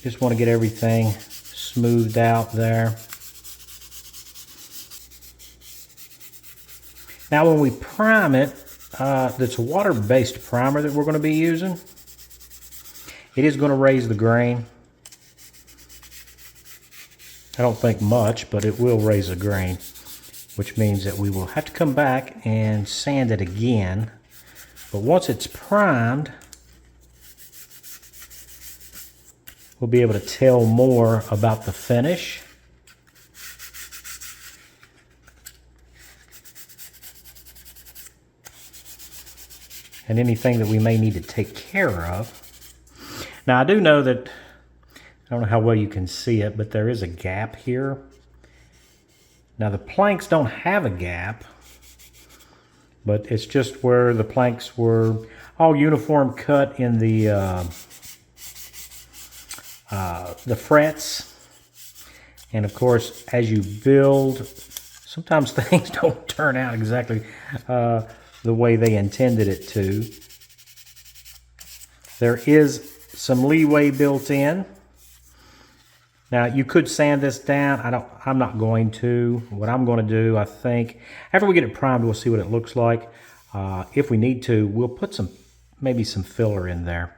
Just want to get everything smoothed out there. Now when we prime it, it's a water-based primer that we're going to be using. It is going to raise the grain. I don't think much, but it will raise the grain, which means that we will have to come back and sand it again. But once it's primed, we'll be able to tell more about the finish. And anything that we may need to take care of. Now I do know that, I don't know how well you can see it, but there is a gap here. Now the planks don't have a gap, but it's just where the planks were all uniform cut in the frets. And of course, as you build, sometimes things don't turn out exactly the way they intended it to. There is some leeway built in. Now you could sand this down. I'm not going to. What I'm going to do, I think, after we get it primed, we'll see what it looks like. If we need to, we'll put maybe some filler in there.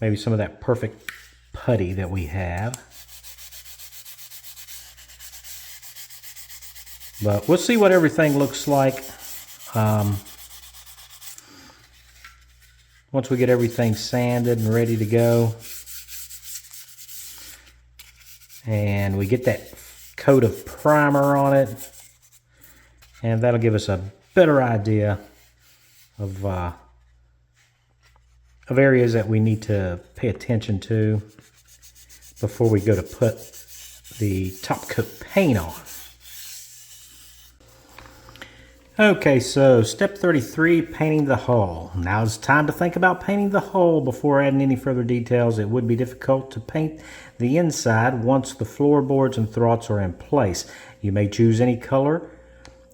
Maybe some of that perfect putty that we have. But we'll see what everything looks like once we get everything sanded and ready to go. And we get that coat of primer on it, and that'll give us a better idea of areas that we need to pay attention to before we go to put the top coat paint on. Okay, so step 33, painting the hull. Now it's time to think about painting the hull. Before adding any further details, it would be difficult to paint the inside once the floorboards and thwarts are in place. You may choose any color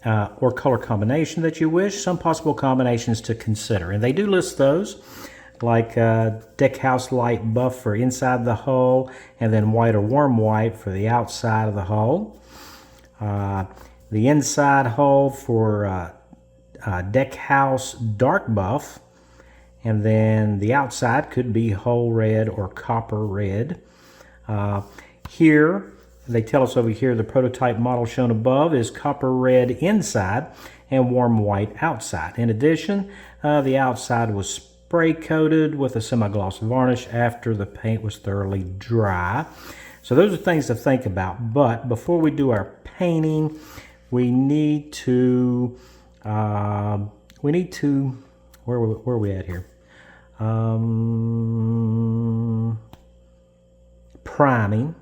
or color combination that you wish. Some possible combinations to consider, and they do list those, like deckhouse light buff for inside the hull, and then white or warm white for the outside of the hull. The inside hull for deckhouse dark buff, and then the outside could be hull red or copper red. Here, they tell us over here, the prototype model shown above is copper red inside and warm white outside. In addition, the outside was spray coated with a semi-gloss varnish after the paint was thoroughly dry. So those are things to think about. But before we do our painting, we need to, where are we at here? Priming.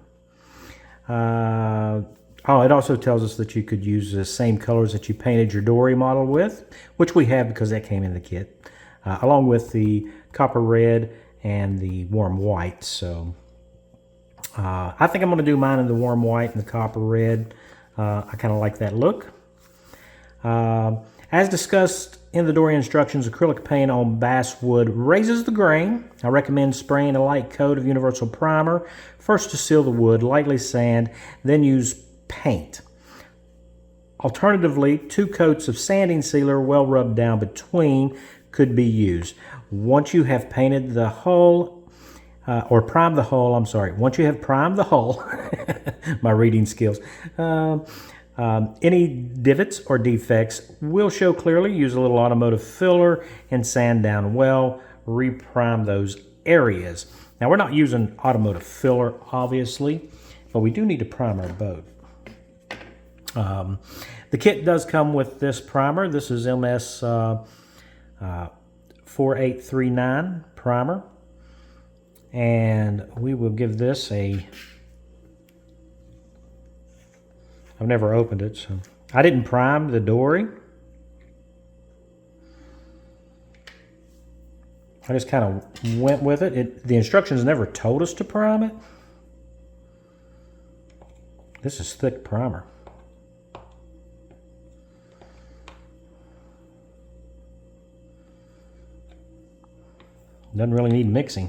It also tells us that you could use the same colors that you painted your dory model with, which we have because that came in the kit, along with the copper red and the warm white. So I think I'm going to do mine in the warm white and the copper red. I kind of like that look. As discussed in the dory instructions, acrylic paint on basswood raises the grain. I recommend spraying a light coat of universal primer first to seal the wood, lightly sand, then use paint. Alternatively, 2 coats of sanding sealer well rubbed down between could be used. Once you have painted the hull, or primed the hull, I'm sorry, once you have primed the hull, my reading skills, any divots or defects will show clearly. Use a little automotive filler and sand down well. Reprime those areas. Now, we're not using automotive filler, obviously, but we do need to prime our boat. The kit does come with this primer. This is MS 4839 primer. And we will give this a... I've never opened it, so... I didn't prime the dory. I just kind of went with it. The instructions never told us to prime it. This is thick primer. Doesn't really need mixing.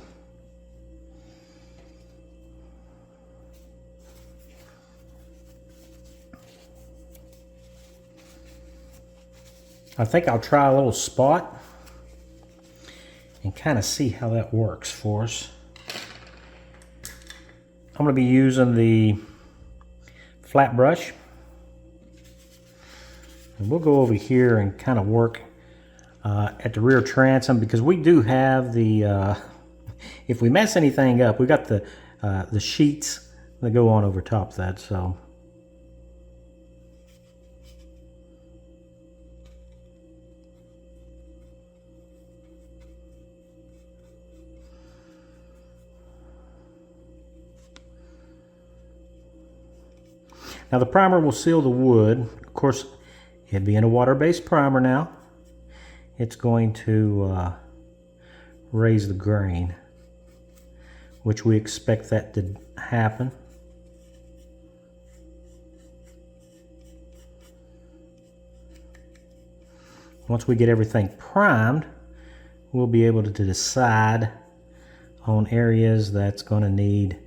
I think I'll try a little spot and kind of see how that works for us. I'm going to be using the flat brush. And we'll go over here and kind of work at the rear transom, because we do have the, if we mess anything up, we got the sheets that go on over top of that, so. Now the primer will seal the wood. Of course, it being a water-based primer now, it's going to raise the grain, which we expect that to happen. Once we get everything primed, we'll be able to decide on areas that's going to need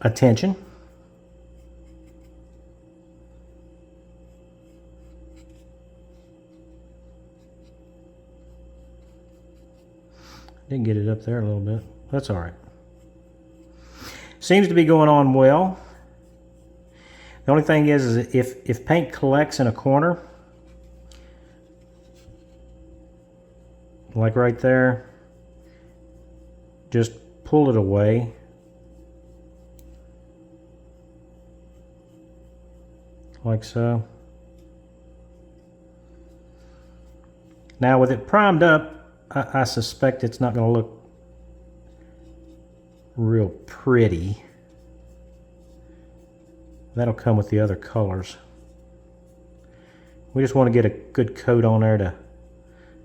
attention. Didn't get it up there a little bit. That's all right. Seems to be going on well. The only thing is if paint collects in a corner, like right there, just pull it away. Like so. Now with it primed up, I suspect it's not going to look real pretty. That'll come with the other colors. We just want to get a good coat on there to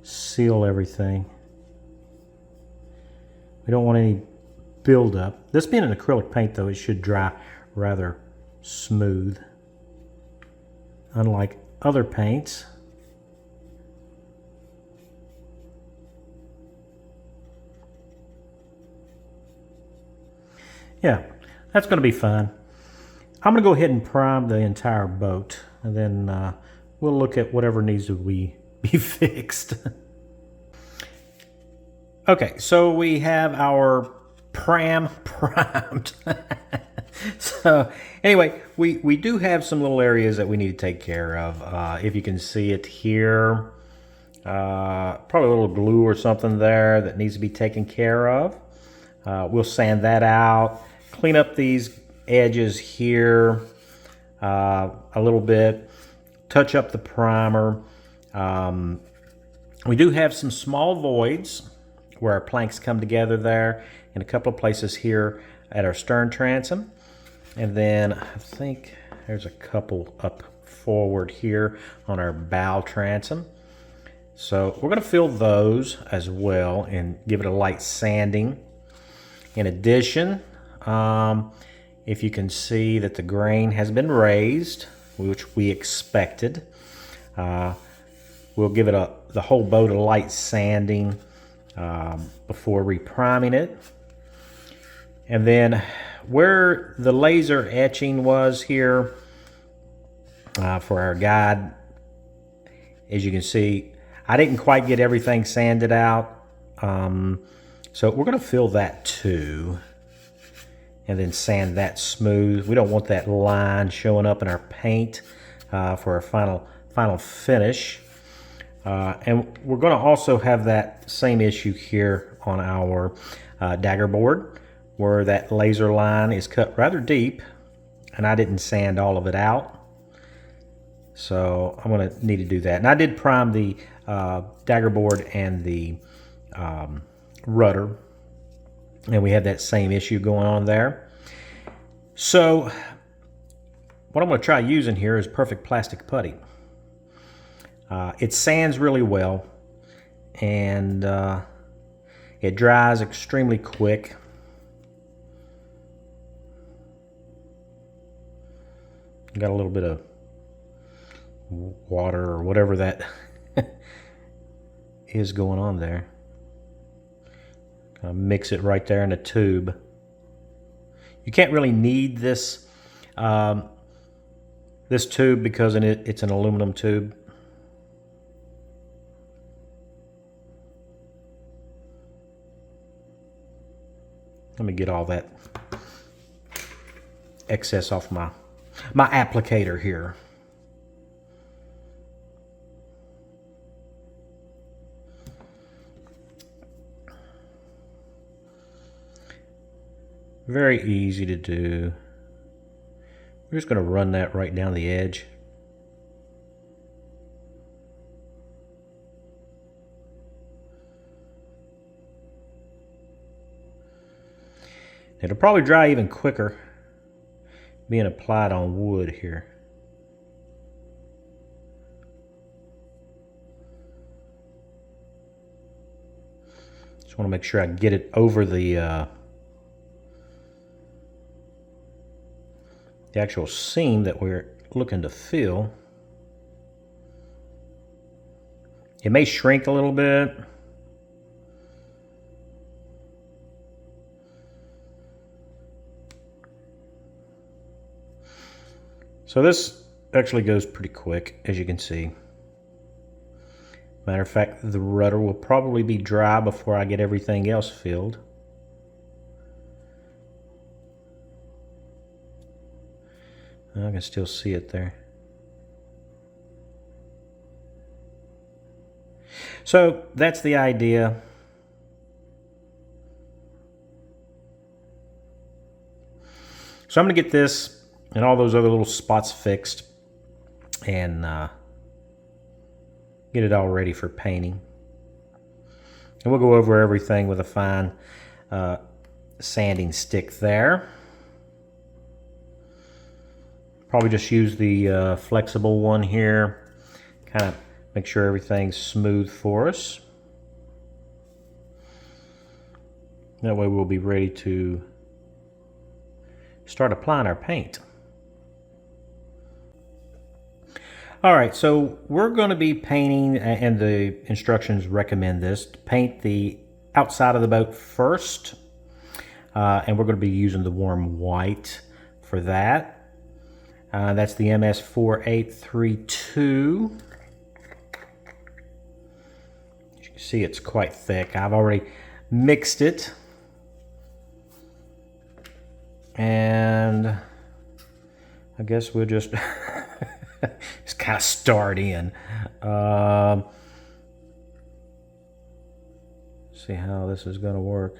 seal everything. We don't want any buildup. This being an acrylic paint though, it should dry rather smooth. Unlike other paints. Yeah, that's going to be fun. I'm going to go ahead and prime the entire boat, and then we'll look at whatever needs to be fixed. Okay, so we have our pram primed. So anyway, we do have some little areas that we need to take care of. If you can see it here, probably a little glue or something there that needs to be taken care of. We'll sand that out, clean up these edges here a little bit, touch up the primer. We do have some small voids where our planks come together there, in a couple of places here at our stern transom. And then I think there's a couple up forward here on our bow transom. So we're going to fill those as well and give it a light sanding. In addition, if you can see that the grain has been raised, which we expected, we'll give it the whole boat a light sanding before repriming it. And then where the laser etching was here for our guide, as you can see, I didn't quite get everything sanded out. So we're going to fill that too, and then sand that smooth. We don't want that line showing up in our paint for our final finish. And we're going to also have that same issue here on our dagger board, where that laser line is cut rather deep, and I didn't sand all of it out. So I'm going to need to do that. And I did prime the dagger board and the rudder, and we have that same issue going on there. So what I'm going to try using here is perfect plastic putty. It sands really well, and it dries extremely quick. Got a little bit of water or whatever that is going on there. Kind of mix it right there in the tube. You can't really knead this this tube because it's an aluminum tube. Let me get all that excess off my applicator here. Very easy to do. We're just going to run that right down the edge. It'll probably dry even quicker being applied on wood here. Just want to make sure I get it over the actual seam that we're looking to fill. It may shrink a little bit. So this actually goes pretty quick, as you can see. Matter of fact, the rudder will probably be dry before I get everything else filled. I can still see it there. So that's the idea. So I'm going to get this and all those other little spots fixed and get it all ready for painting. And we'll go over everything with a fine sanding stick there. Probably just use the flexible one here. Kind of make sure everything's smooth for us. That way we'll be ready to start applying our paint. Alright, so we're going to be painting, and the instructions recommend this, to paint the outside of the boat first. And we're going to be using the warm white for that. That's the MS4832. As you can see, it's quite thick. I've already mixed it. And I guess we'll just just kind of start in. See how this is going to work.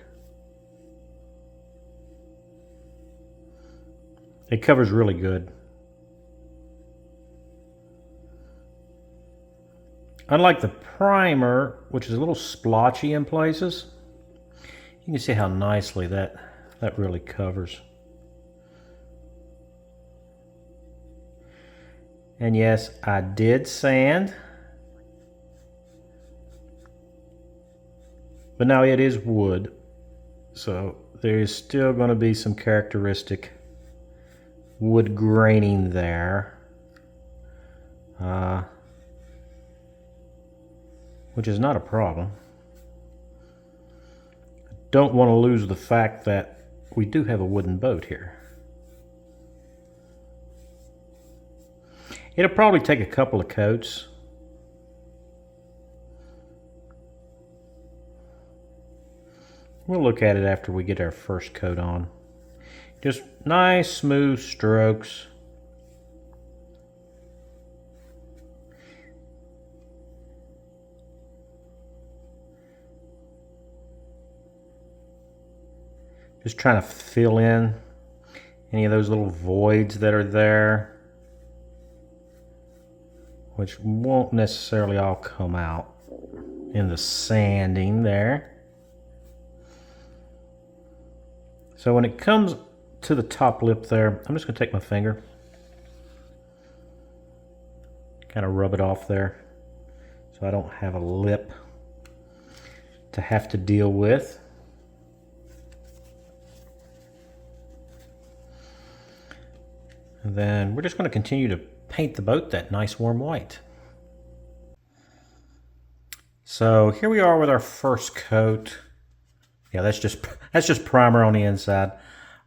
It covers really good. Unlike the primer, which is a little splotchy in places, you can see how nicely that really covers. And yes, I did sand. But now it is wood. So there is still going to be some characteristic wood graining there. Which is not a problem. I don't want to lose the fact that we do have a wooden boat here. It'll probably take a couple of coats. We'll look at it after we get our first coat on. Just nice, smooth strokes. Just trying to fill in any of those little voids that are there, which won't necessarily all come out in the sanding there. So when it comes to the top lip there, I'm just going to take my finger, kind of rub it off there so I don't have a lip to have to deal with. And then we're just going to continue to paint the boat that nice warm white. So here we are with our first coat. Yeah, that's just primer on the inside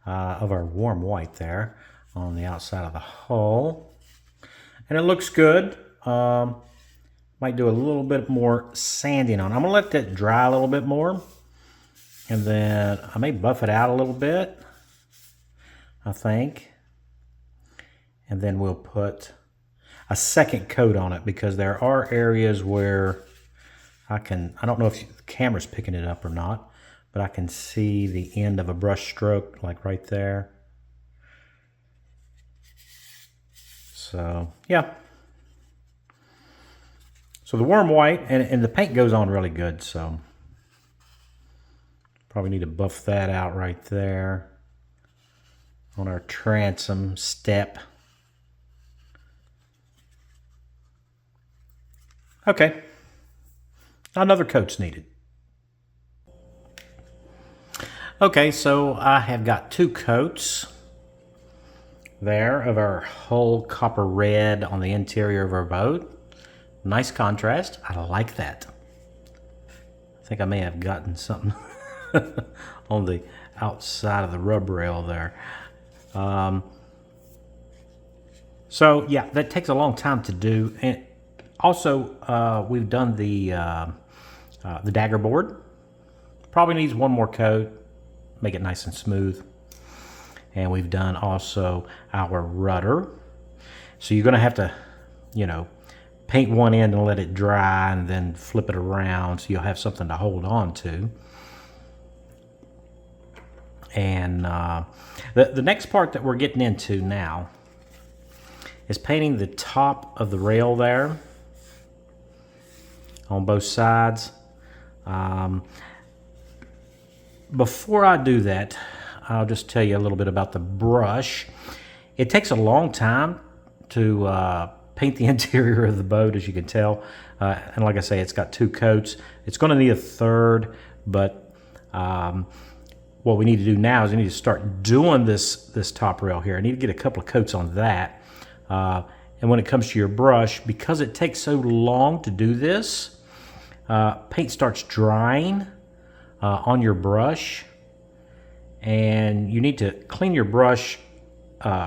of our warm white there on the outside of the hull. And it looks good. Might do a little bit more sanding on. I'm going to let that dry a little bit more. And then I may buff it out a little bit, I think. And then we'll put a second coat on it because there are areas where I don't know if the camera's picking it up or not, but I can see the end of a brush stroke like right there. So yeah. So the warm white, and the paint goes on really good, so probably need to buff that out right there on our transom step. Okay, another coat's needed. Okay, so I have got two coats there of our hull copper red on the interior of our boat. Nice contrast. I like that. I think I may have gotten something on the outside of the rub rail there. So yeah, that takes a long time to do. And also, we've done the dagger board. Probably needs one more coat, make it nice and smooth. And we've done also our rudder. So you're going to have to, paint one end and let it dry and then flip it around so you'll have something to hold on to. And the next part that we're getting into now is painting the top of the rail there on both sides. Before I do that, I'll just tell you a little bit about the brush. It takes a long time to paint the interior of the boat, as you can tell. And like I say, it's got 2 coats. It's going to need a third, but what we need to do now is we need to start doing this top rail here. I need to get a couple of coats on that. And when it comes to your brush, because it takes so long to do this, paint starts drying on your brush, and you need to clean your brush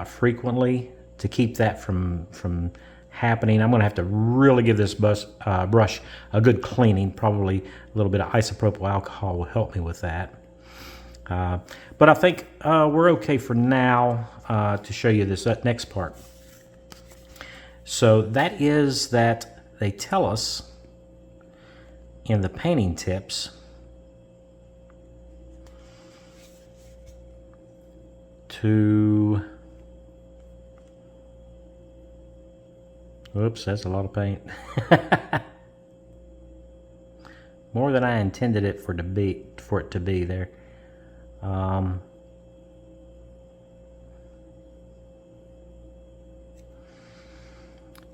frequently to keep that from happening. I'm going to have to really give this brush a good cleaning. Probably a little bit of isopropyl alcohol will help me with that. But I think we're okay for now to show you this next part. So that is that they tell us in the painting tips to, whoops, that's a lot of paint. More than I intended it for it to be there.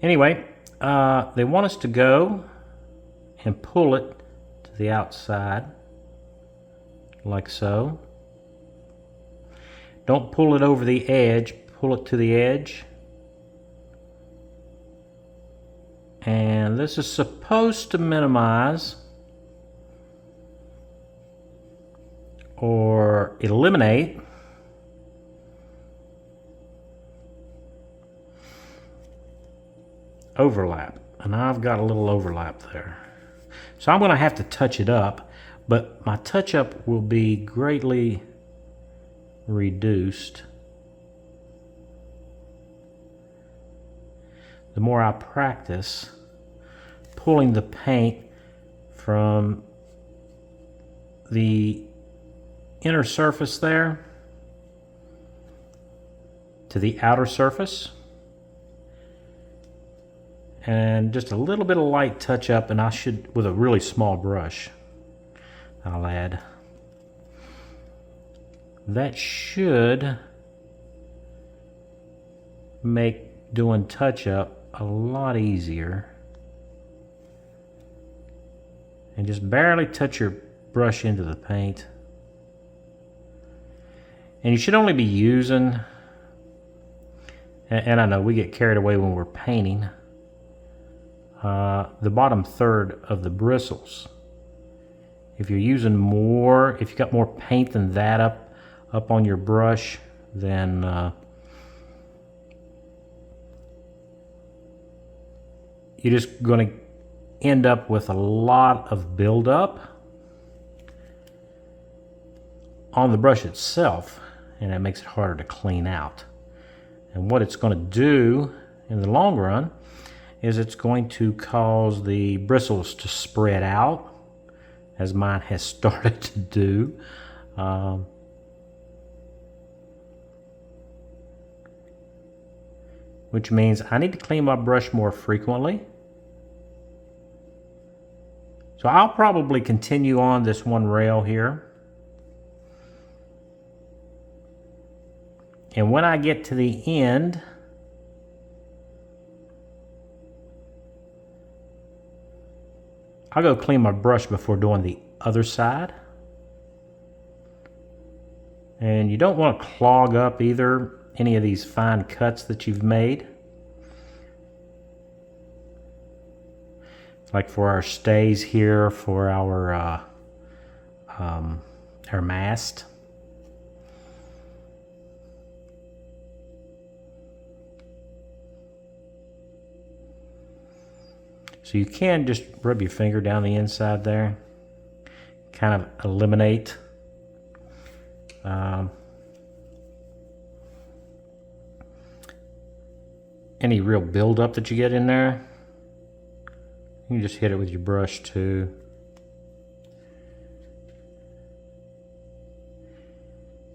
Anyway, they want us to go and pull it to the outside, like so. Don't pull it over the edge, pull it to the edge. And this is supposed to minimize or eliminate overlap, and I've got a little overlap there. So I'm going to have to touch it up, but my touch up will be greatly reduced the more I practice pulling the paint from the inner surface there to the outer surface, and just a little bit of light touch up, and I should, with a really small brush, I'll add. That should make doing touch up a lot easier. And just barely touch your brush into the paint. And you should only be using, and I know we get carried away when we're painting, the bottom third of the bristles. If you're using more, if you've got more paint than that up on your brush, then you're just going to end up with a lot of buildup on the brush itself, and that makes it harder to clean out. And what it's going to do in the long run is it's going to cause the bristles to spread out, as mine has started to do. Which means I need to clean my brush more frequently. So I'll probably continue on this one rail here. And when I get to the end, I'll go clean my brush before doing the other side. And you don't want to clog up either any of these fine cuts that you've made. Like for our stays here, for our mast. So you can just rub your finger down the inside there, kind of eliminate any real buildup that you get in there. You can just hit it with your brush too.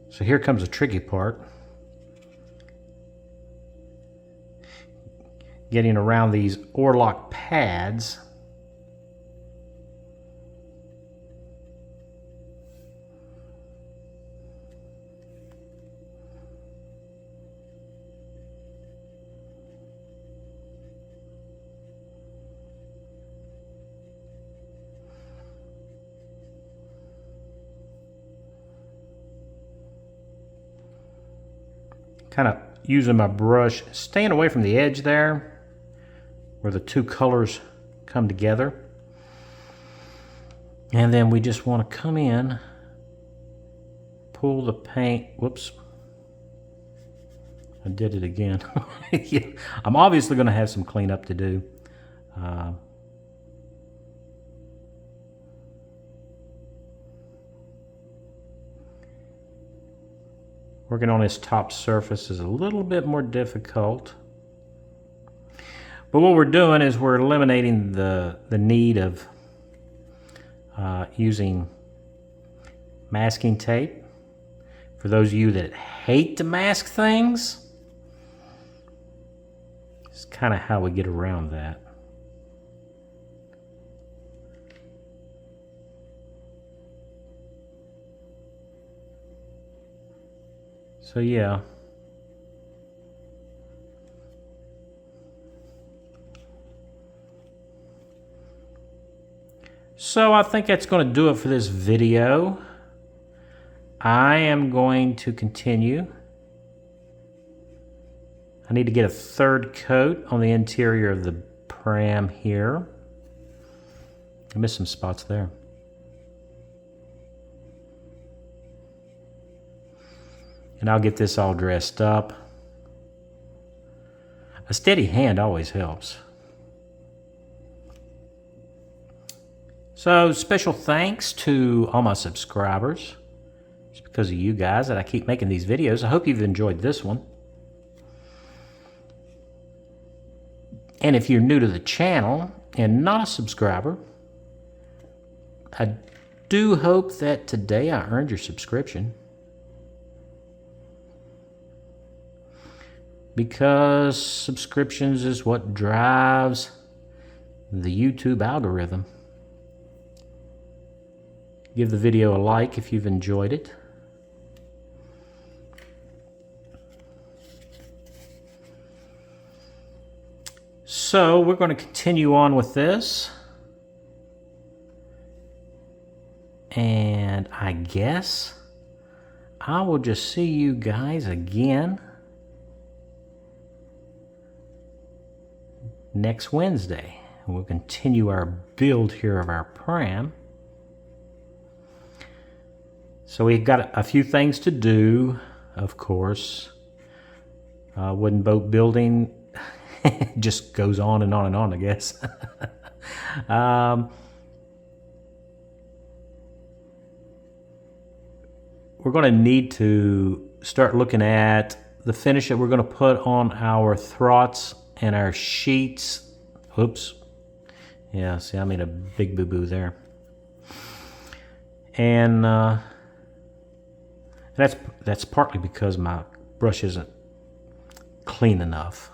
So here comes the tricky part. Getting around these oarlock pads. Kind of using my brush, staying away from the edge there, where the two colors come together. And then we just want to come in, pull the paint, whoops, I did it again. Yeah, I'm obviously going to have some cleanup to do. Working on this top surface is a little bit more difficult. But what we're doing is we're eliminating the need of using masking tape. For those of you that hate to mask things, it's kind of how we get around that. So yeah. So I think that's going to do it for this video. I am going to continue. I need to get a third coat on the interior of the pram here. I missed some spots there. And I'll get this all dressed up. A steady hand always helps. So special thanks to all my subscribers. It's because of you guys that I keep making these videos. I hope you've enjoyed this one. And if you're new to the channel and not a subscriber, I do hope that today I earned your subscription. Because subscriptions is what drives the YouTube algorithm. Give the video a like if you've enjoyed it. So we're going to continue on with this. And I guess I will just see you guys again next Wednesday. We'll continue our build here of our pram. So we've got a few things to do, of course. Wooden boat building just goes on and on and on, I guess. We're going to need to start looking at the finish that we're going to put on our thwarts and our sheets. Oops. Yeah, see, I made a big boo-boo there. And that's partly because my brush isn't clean enough.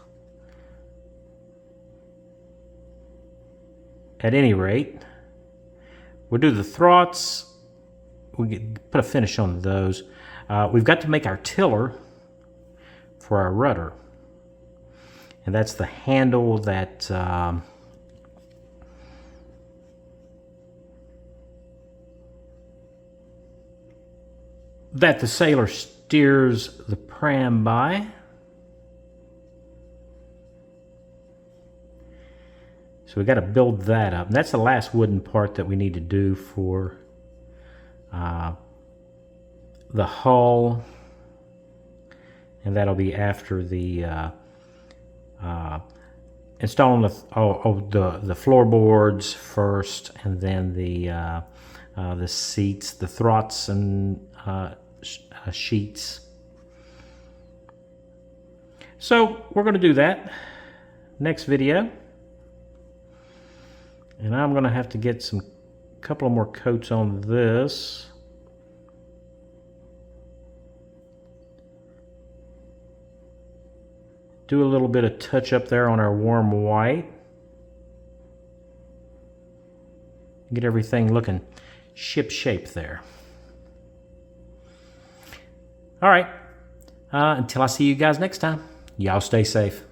At any rate, we'll do the thwarts. We put a finish on those. We've got to make our tiller for our rudder. And that's the handle that that the sailor steers the pram by. So we got to build that up. And that's the last wooden part that we need to do for the hull. And that'll be after the installing the floorboards first, and then the seats, the thwarts and sheets. So we're going to do that next video. And I'm going to have to get a couple of more coats on this. Do a little bit of touch up there on our warm white. Get everything looking ship shape there. All right. Until I see you guys next time, y'all stay safe.